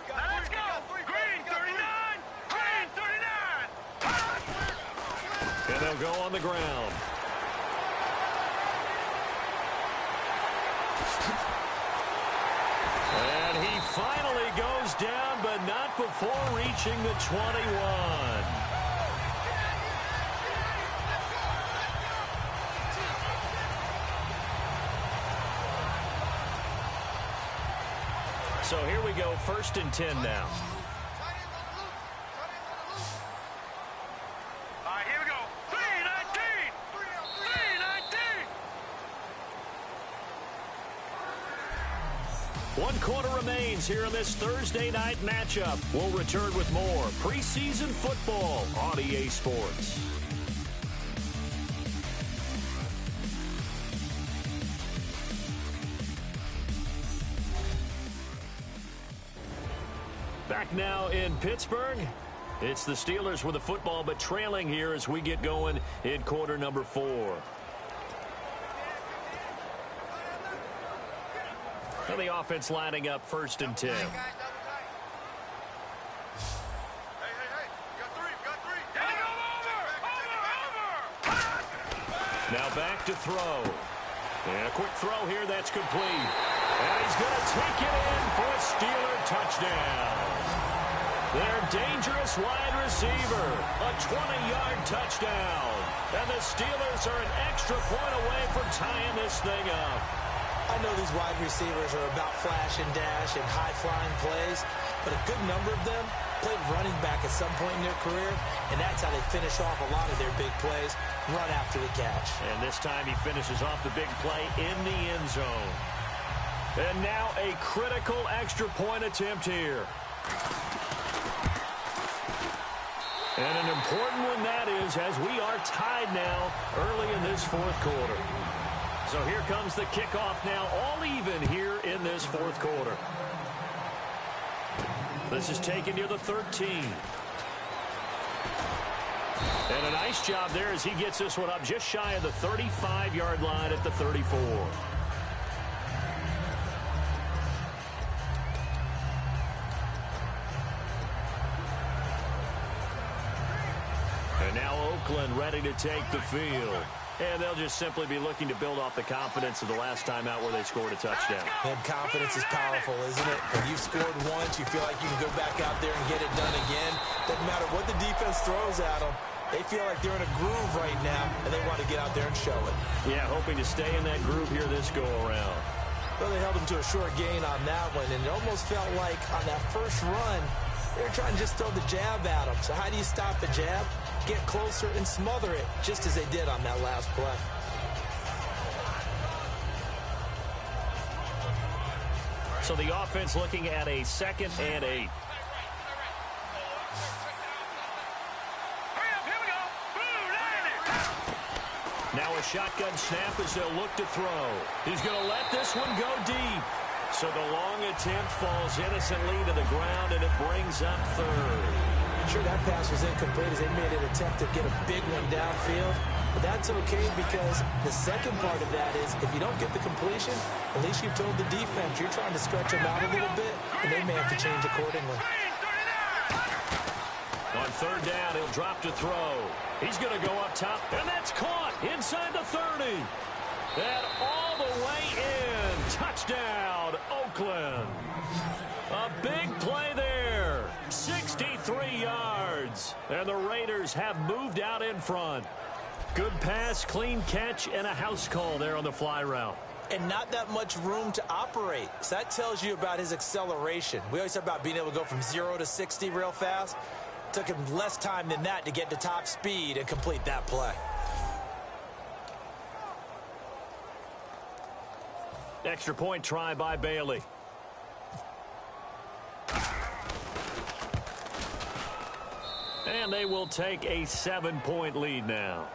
Now let's go. Green, 39. Green, 39. And they'll go on the ground. And he finally goes down, but not before reaching the 21. So here we go, 1st and 10 now. All right, here we go. 3-19. 3-19. 1 quarter remains here in this Thursday night matchup. We'll return with more preseason football on EA Sports. Back now in Pittsburgh. It's the Steelers with the football, but trailing here as we get going in quarter number 4. And the offense lining up 1st and 10. Hey, you got 3. Over. Now back to throw. And a quick throw here that's complete. And he's going to take it in for a Steeler touchdown. Their dangerous wide receiver. A 20-yard touchdown. And the Steelers are an extra point away from tying this thing up. I know these wide receivers are about flash and dash and high-flying plays, but a good number of them played running back at some point in their career, and that's how they finish off a lot of their big plays, run after the catch. And this time he finishes off the big play in the end zone. And now a critical extra point attempt here. And an important one that is, as we are tied now early in this fourth quarter. So here comes the kickoff now, all even here in this fourth quarter. This is taken near the 13. And a nice job there as he gets this one up just shy of the 35-yard line at the 34. And now Oakland ready to take the field. And they'll just simply be looking to build off the confidence of the last time out where they scored a touchdown. And confidence is powerful, isn't it? When you've scored once, you feel like you can go back out there and get it done again. Doesn't matter what the defense throws at them. They feel like they're in a groove right now, and they want to get out there and show it. Yeah, hoping to stay in that groove here this go-around. Well, they held them to a short gain on that one, and it almost felt like on that first run, they were trying to just throw the jab at them. So how do you stop the jab? Get closer and smother it, just as they did on that last play. So the offense looking at a 2nd and 8. Hurry up, here we go. Boom, landed. Now a shotgun snap as they'll look to throw. He's going to let this one go deep. So the long attempt falls innocently to the ground, and it brings up 3rd. Sure, that pass was incomplete as they made an attempt to get a big one downfield. But that's okay because the second part of that is if you don't get the completion, at least you've told the defense you're trying to stretch them out a little bit, and they may have to change accordingly. On 3rd down, he'll drop to throw. He's going to go up top, and that's caught inside the 30. And all the way in. Touchdown, Oakland. A big play there. 63 yards. And the Raiders have moved out in front. Good pass, clean catch, and a house call there on the fly route. And not that much room to operate. So that tells you about his acceleration. We always talk about being able to go from 0 to 60 real fast. It took him less time than that to get to top speed and complete that play. Extra point try by Bailey. And they will take a 7-point lead now.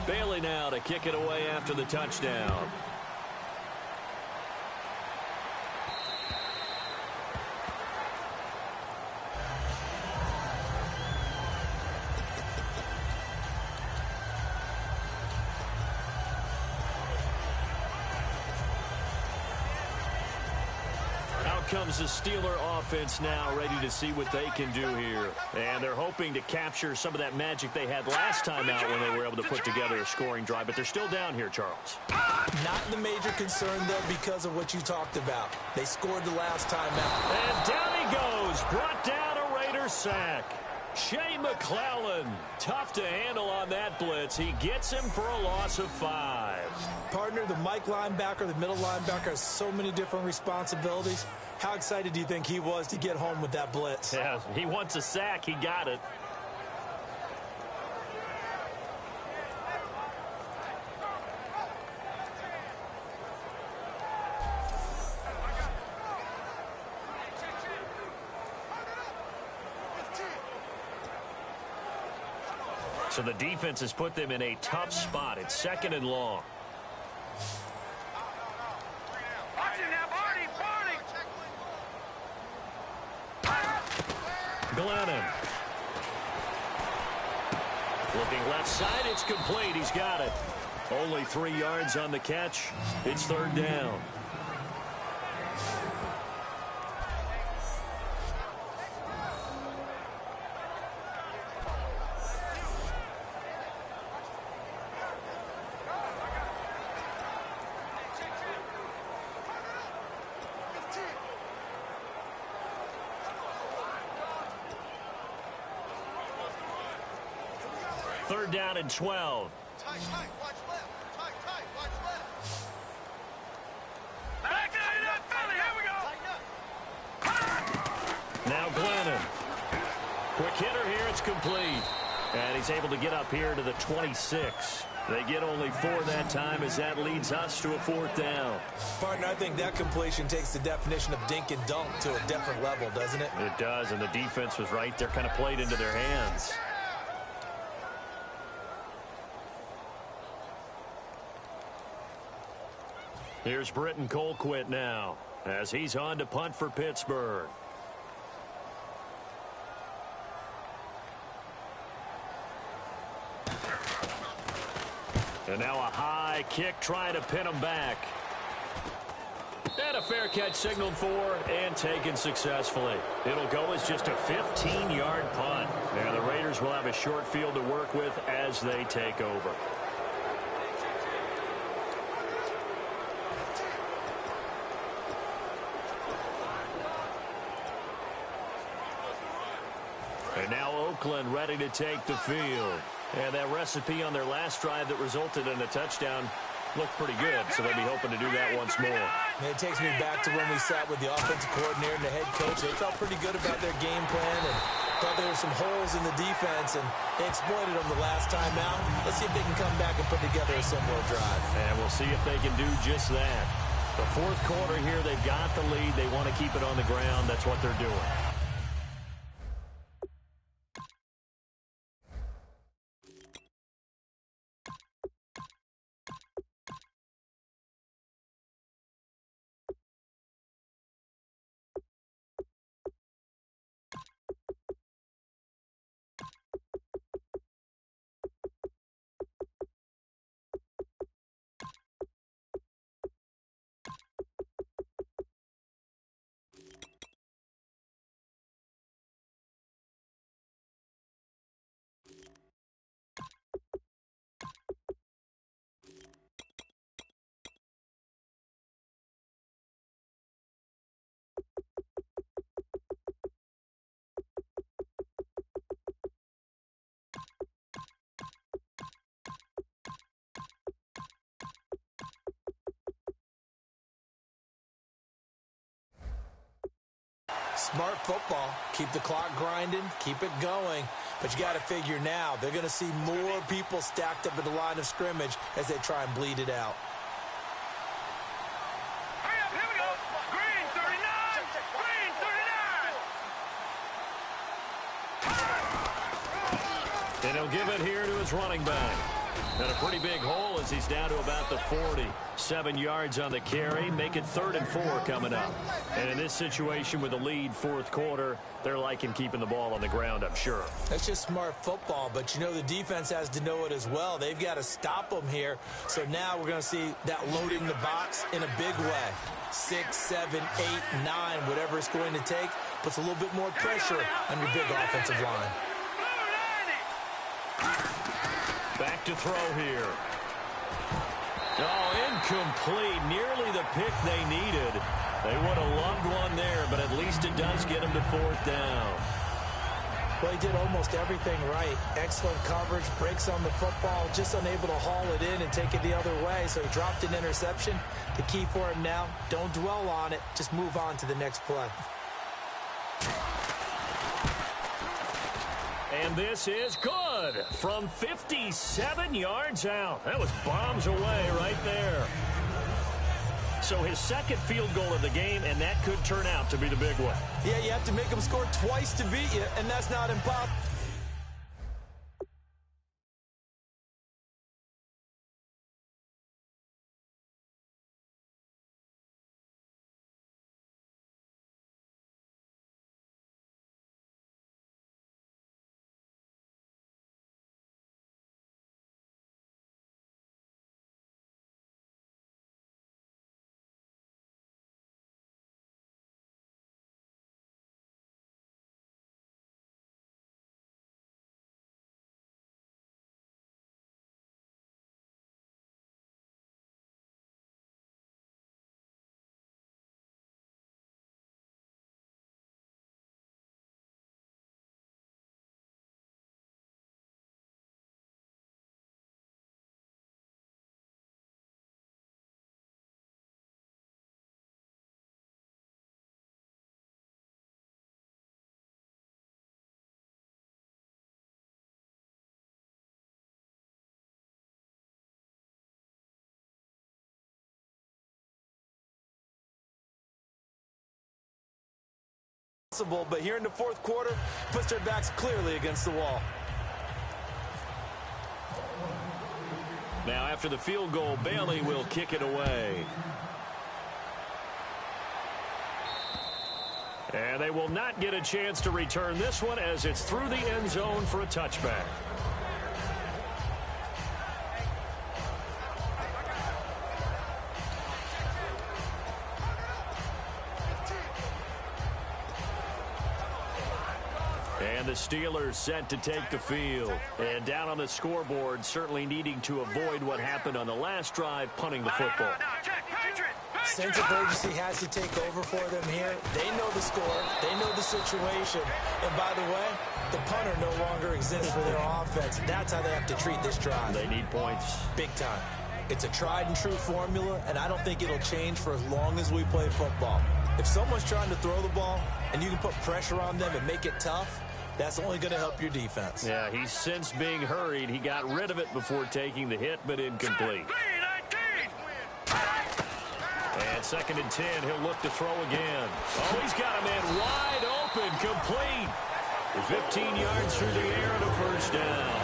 Bailey now to kick it away after the touchdown. Comes the Steeler offense now ready to see what they can do here. And they're hoping to capture some of that magic they had last time out when they were able to put together a scoring drive. But they're still down here, Charles. Not the major concern, though, because of what you talked about. They scored the last time out. And down he goes. Brought down a Raiders sack. Shea McClellan, tough to handle on that blitz. He gets him for a loss of 5. Partner, the Mike linebacker, the middle linebacker has so many different responsibilities. How excited do you think he was to get home with that blitz? Yeah, he wants a sack. He got it. So the defense has put them in a tough spot. It's 2nd and long. Watch it now, Barney, Glennon. Looking left side, it's complete. He's got it. Only 3 yards on the catch. It's 3rd down. 3rd down and 12. Tight, watch left. Tight, watch left. Back to that Philly, here we go. Now Glennon. Quick hitter here, it's complete. And he's able to get up here to the 26. They get only 4 that time as that leads us to a 4th down. Partner, I think that completion takes the definition of dink and dunk to a different level, doesn't it? It does, and the defense was right there, kind of played into their hands. Here's Britton Colquitt now as he's on to punt for Pittsburgh. And now a high kick trying to pin him back. And a fair catch signaled for and taken successfully. It'll go as just a 15-yard punt. Now the Raiders will have a short field to work with as they take over. And now Oakland ready to take the field. And that recipe on their last drive that resulted in a touchdown looked pretty good, so they'll be hoping to do that once more. It takes me back to when we sat with the offensive coordinator and the head coach. They felt pretty good about their game plan and thought there were some holes in the defense, and they exploited them the last time out. Let's see if they can come back and put together a similar drive. And we'll see if they can do just that. The 4th quarter here, they've got the lead. They want to keep it on the ground. That's what they're doing. Smart football. Keep the clock grinding. Keep it going. But you got to figure now, they're going to see more people stacked up at the line of scrimmage as they try and bleed it out. Hurry up, here we go. Green 39. Green 39. And he'll give it here to his running back. And a pretty big hole as he's down to about the 40. 7 yards on the carry. Make it 3rd and 4 coming up. And in this situation with a lead 4th quarter, they're liking keeping the ball on the ground, I'm sure. That's just smart football, but you know the defense has to know it as well. They've got to stop them here. So now we're going to see that loading the box in a big way. 6, 7, 8, 9, whatever it's going to take, puts a little bit more pressure on your big offensive line. Back to throw here. Oh, incomplete. Nearly the pick they needed. They would have loved one there, but at least it does get them to 4th down. Well, he did almost everything right. Excellent coverage, breaks on the football, just unable to haul it in and take it the other way. So he dropped an interception. The key for him now, don't dwell on it. Just move on to the next play. And this is good from 57 yards out. That was bombs away right there. So his 2nd field goal of the game, and that could turn out to be the big one. Yeah, you have to make them score twice to beat you, and that's not impossible. possible, but here in the fourth quarter, puts their backs clearly against the wall. Now, after the field goal, Bailey will kick it away. And they will not get a chance to return this one as it's through the end zone for a touchback. And the Steelers set to take the field. And down on the scoreboard, certainly needing to avoid what happened on the last drive, punting the football. Sense of urgency has to take over for them here. They know the score. They know the situation. And by the way, the punter no longer exists for their offense. That's how they have to treat this drive. They need points. Big time. It's a tried and true formula, and I don't think it'll change for as long as we play football. If someone's trying to throw the ball and you can put pressure on them and make it tough, that's only going to help your defense. Yeah, he's since being hurried. He got rid of it before taking the hit, but incomplete. And 2nd and 10, he'll look to throw again. Oh, he's got a man wide open, complete. 15 yards through the air and a first down.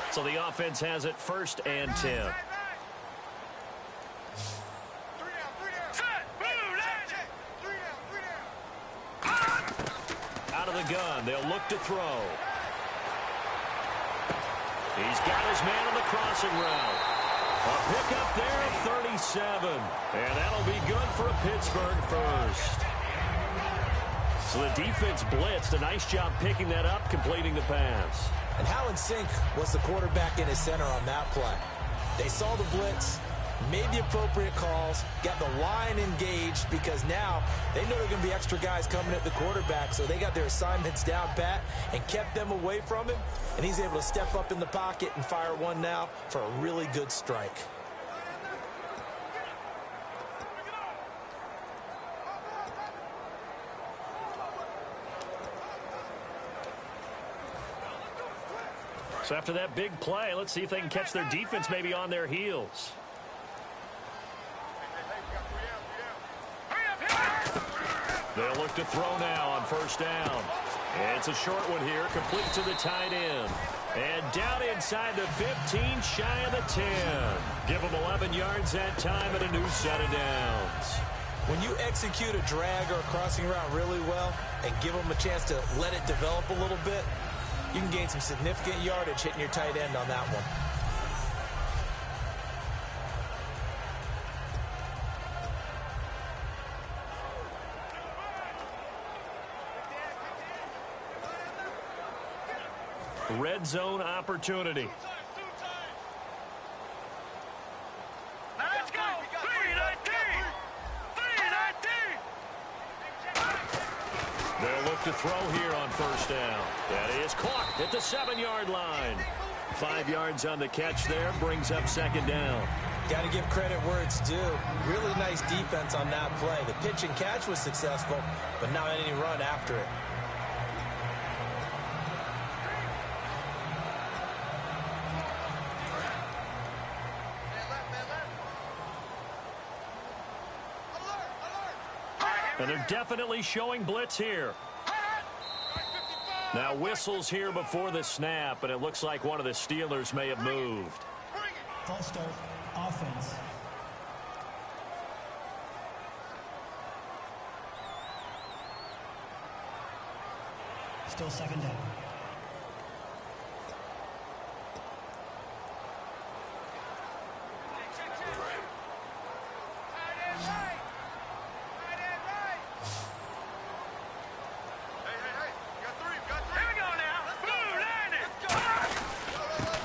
So the offense has it 1st and 10. Out of the gun, they'll look to throw. He's got his man on the crossing route. A pickup there of 37. And that'll be good for a Pittsburgh first. So the defense blitzed. A nice job picking that up, completing the pass. And how in sync was the quarterback in his center on that play? They saw the blitz, made the appropriate calls, got the line engaged because now they know there are going to be extra guys coming at the quarterback, so they got their assignments down pat and kept them away from him, and he's able to step up in the pocket and fire one now for a really good strike. So after that big play, let's see if they can catch their defense maybe on their heels. They'll look to throw now on 1st down. It's a short one here, complete to the tight end. And down inside the 15, shy of the 10. Give them 11 yards that time and a new set of downs. When you execute a drag or a crossing route really well and give them a chance to let it develop a little bit, you can gain some significant yardage hitting your tight end on that one. Red zone opportunity. Let's go! 3-19! 3-19! They'll look to throw here on 1st down. That is caught at the 7-yard line. 5 yards on the catch there, brings up 2nd down. Got to give credit where it's due. Really nice defense on that play. The pitch and catch was successful, but not any run after it. And they're definitely showing blitz here. Now whistles here before the snap, and it looks like one of the Steelers may have moved. False start, offense. Still 2nd down.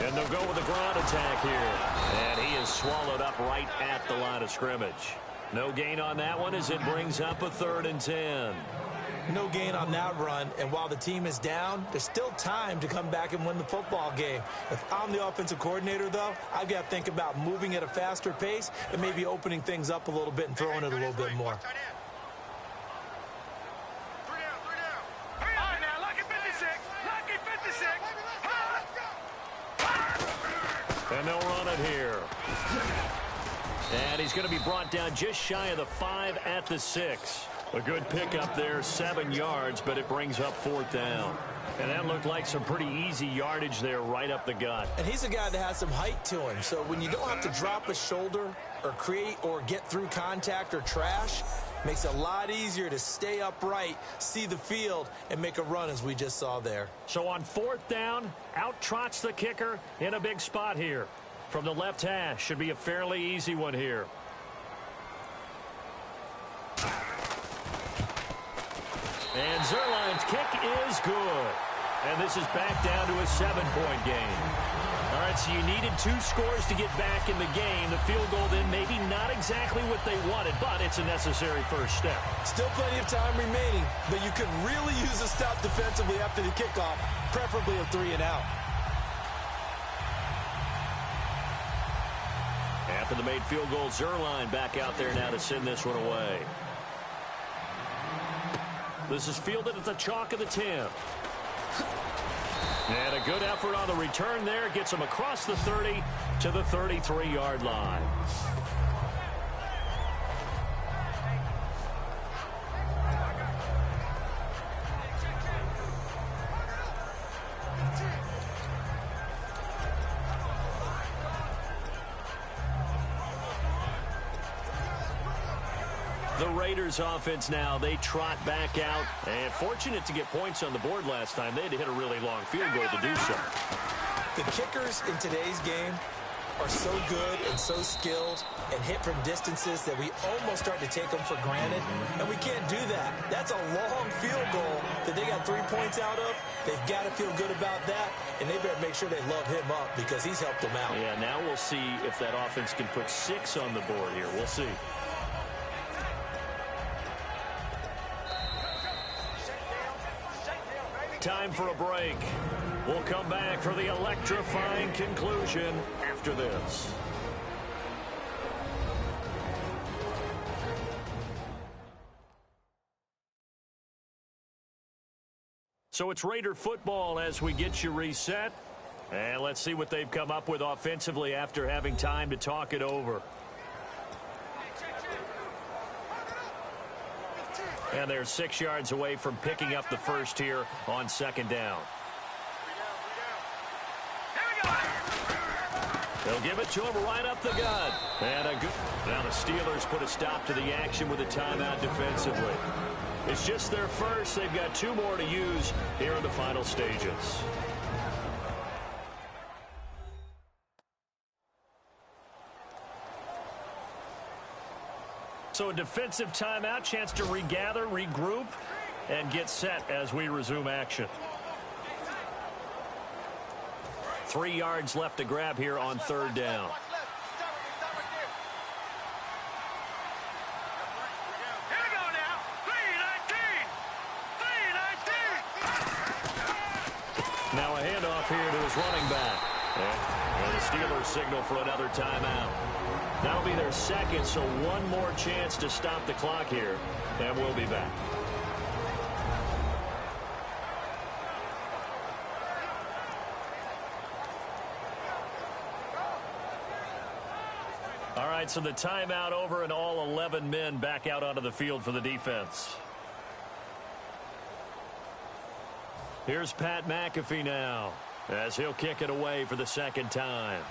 And they'll go with a ground attack here. And he is swallowed up right at the line of scrimmage. No gain on that one as it brings up a 3rd and 10. No gain on that run, and while the team is down, there's still time to come back and win the football game. If I'm the offensive coordinator, though, I've got to think about moving at a faster pace and maybe opening things up a little bit and throwing it a little bit more. And they'll run it here. And he's going to be brought down just shy of the 5 at the 6. A good pickup there, 7 yards, but it brings up 4th down. And that looked like some pretty easy yardage there right up the gut. And he's a guy that has some height to him, so when you don't have to drop a shoulder or create or get through contact or trash, makes it a lot easier to stay upright, see the field, and make a run as we just saw there. So on 4th down, out trots the kicker in a big spot here. From the left hash, should be a fairly easy one here. And Zerline's kick is good. And this is back down to a 7-point game. All right, so you needed 2 scores to get back in the game. The field goal then maybe not exactly what they wanted, but it's a necessary first step. Still plenty of time remaining, but you could really use a stop defensively after the kickoff, preferably a 3-and-out. After the made field goal, Zerline back out there now to send this one away. This is fielded at the chalk of the 10. And a good effort on the return there. Gets him across the 30 to the 33-yard line. The Raiders offense now, they trot back out. And fortunate to get points on the board last time. They had to hit a really long field goal to do so. The kickers in today's game are so good and so skilled and hit from distances that we almost start to take them for granted. And we can't do that. That's a long field goal that they got 3 points out of. They've got to feel good about that. And they better make sure they love him up because he's helped them out. Yeah, now we'll see if that offense can put 6 on the board here. We'll see. Time for a break. We'll come back for the electrifying conclusion after this. So it's Raider football as we get you reset. And let's see what they've come up with offensively after having time to talk it over. And they're 6 yards away from picking up the first here on 2nd down. They'll give it to him right up the gut. And a good. Now the Steelers put a stop to the action with a timeout defensively. It's just their first. They've got 2 more to use here in the final stages. So a defensive timeout, chance to regather, regroup, and get set as we resume action. 3 yards left to grab here on 3rd down. Now a handoff here to his running back. And the Steelers signal for another timeout. That'll be their second, so 1 more chance to stop the clock here, and we'll be back. All right, so the timeout over and all 11 men back out onto the field for the defense. Here's Pat McAfee now as he'll kick it away for the 2nd time.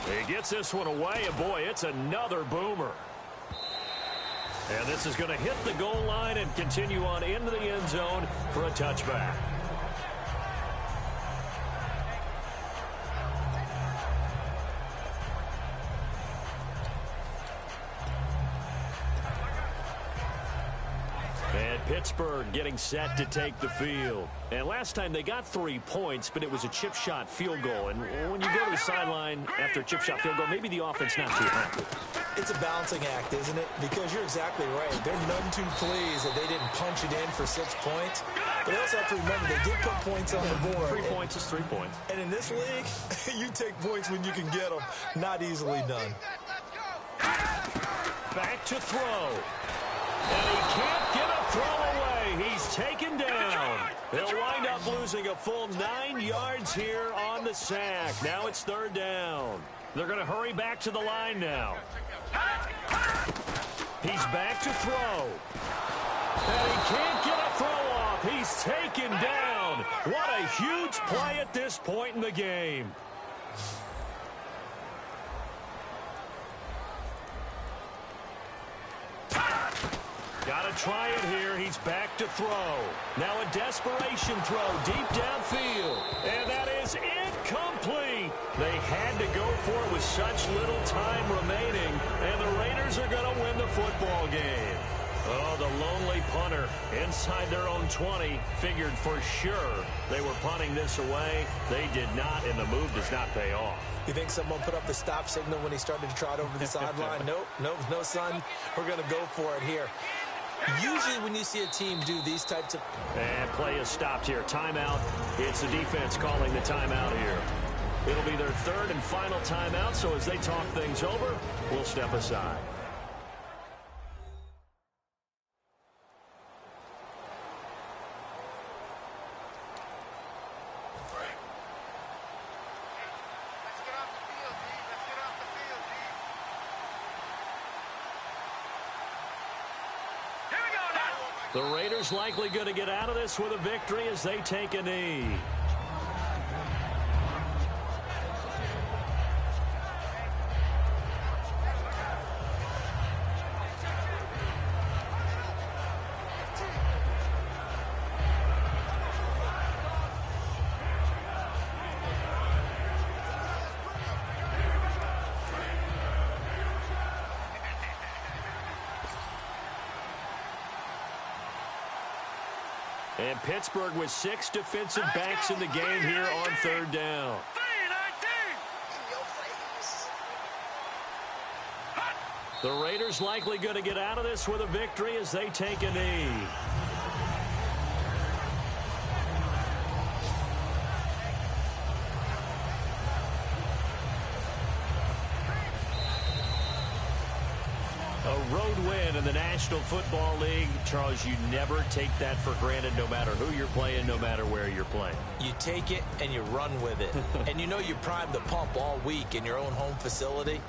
He gets this one away, and boy, it's another boomer. And this is going to hit the goal line and continue on into the end zone for a touchback. And Pittsburgh getting set to take the field. And last time they got 3 points, but it was a chip shot field goal. And when you go to the sideline after a chip shot field goal, maybe the offense not too happy. It's a balancing act, isn't it? Because you're exactly right. They're none too pleased that they didn't punch it in for 6 points. But they also have to remember they did put points on the board. 3 points is 3 points. And in this league, you take points when you can get them. Not easily done. Back to throw. And he can't get a throw away. He's taken down. They'll wind up losing a full 9 yards here on the sack. Now it's 3rd down. They're going to hurry back to the line now. He's back to throw. And he can't get a throw off. He's taken down. What a huge play at this point in the game. Got to try it here. He's back to throw. Now a desperation throw deep downfield. And that is incomplete. They had to go for it with such little time remaining. And the Raiders are going to win the football game. Oh, the lonely punter inside their own 20 figured for sure they were punting this away. They did not, and the move does not pay off. You think someone put up the stop signal when he started to trot over the sideline? Nope, no, son. We're going to go for it here. Usually when you see a team do these types of... And play is stopped here. Timeout. It's the defense calling the timeout here. It'll be their 3rd and final timeout, so as they talk things over, we'll step aside. The Raiders likely going to get out of this with a victory as they take a knee. And Pittsburgh with 6 defensive backs in the game here on 3rd down. The Raiders likely going to get out of this with a victory as they take a knee. A road win in the National Football League. Charles, you never take that for granted no matter who you're playing, no matter where you're playing. You take it and you run with it. And you know you primed the pump all week in your own home facility.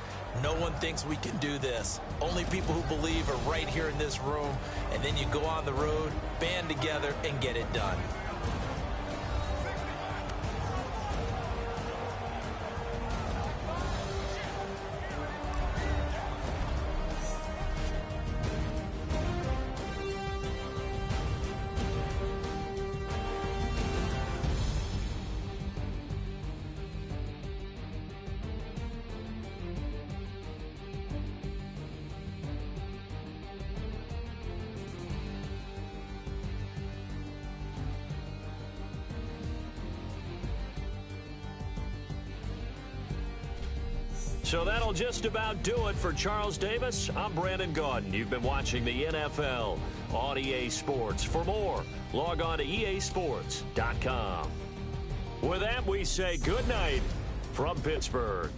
No one thinks we can do this. Only people who believe are right here in this room. And then you go on the road, band together, and get it done. So that'll just about do it for Charles Davis. I'm Brandon Gaudin. You've been watching the NFL on EA Sports. For more, log on to easports.com. With that, we say good night from Pittsburgh.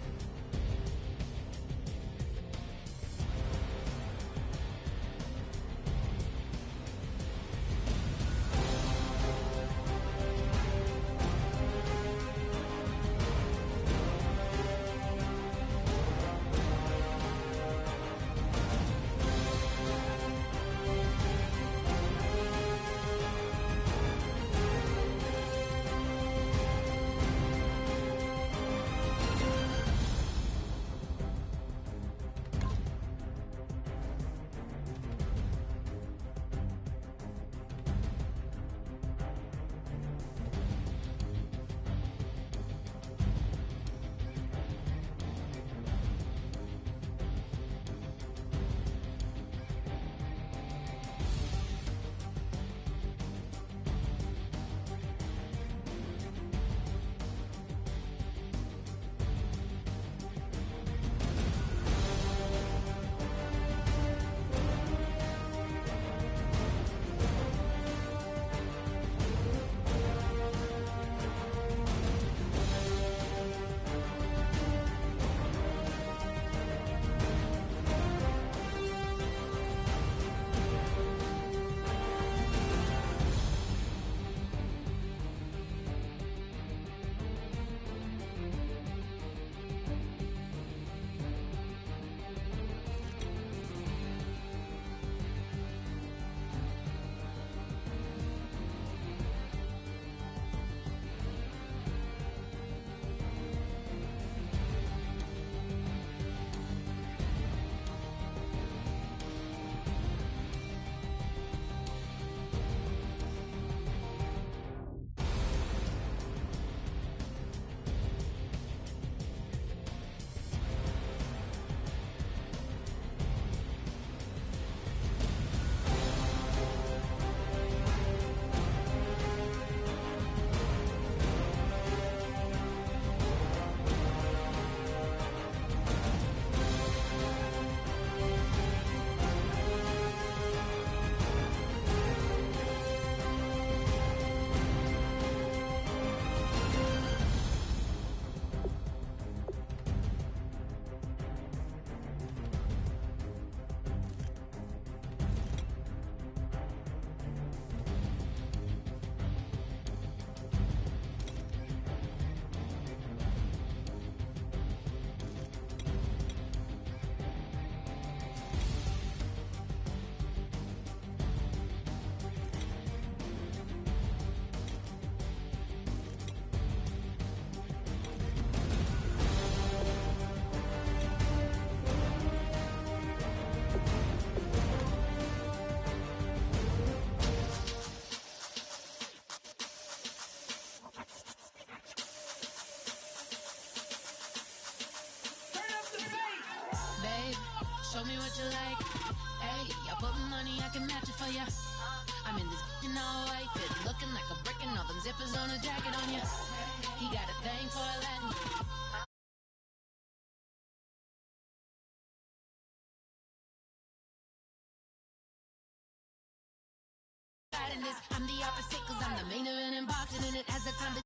Show me what you like. Hey, I put money, I can match it for ya. I'm in this in all white fit, looking like a brick and all them zippers on a jacket on ya. He got a thing for a Latin. I'm the opposite, cause I'm the main event in boxing, and it has the time to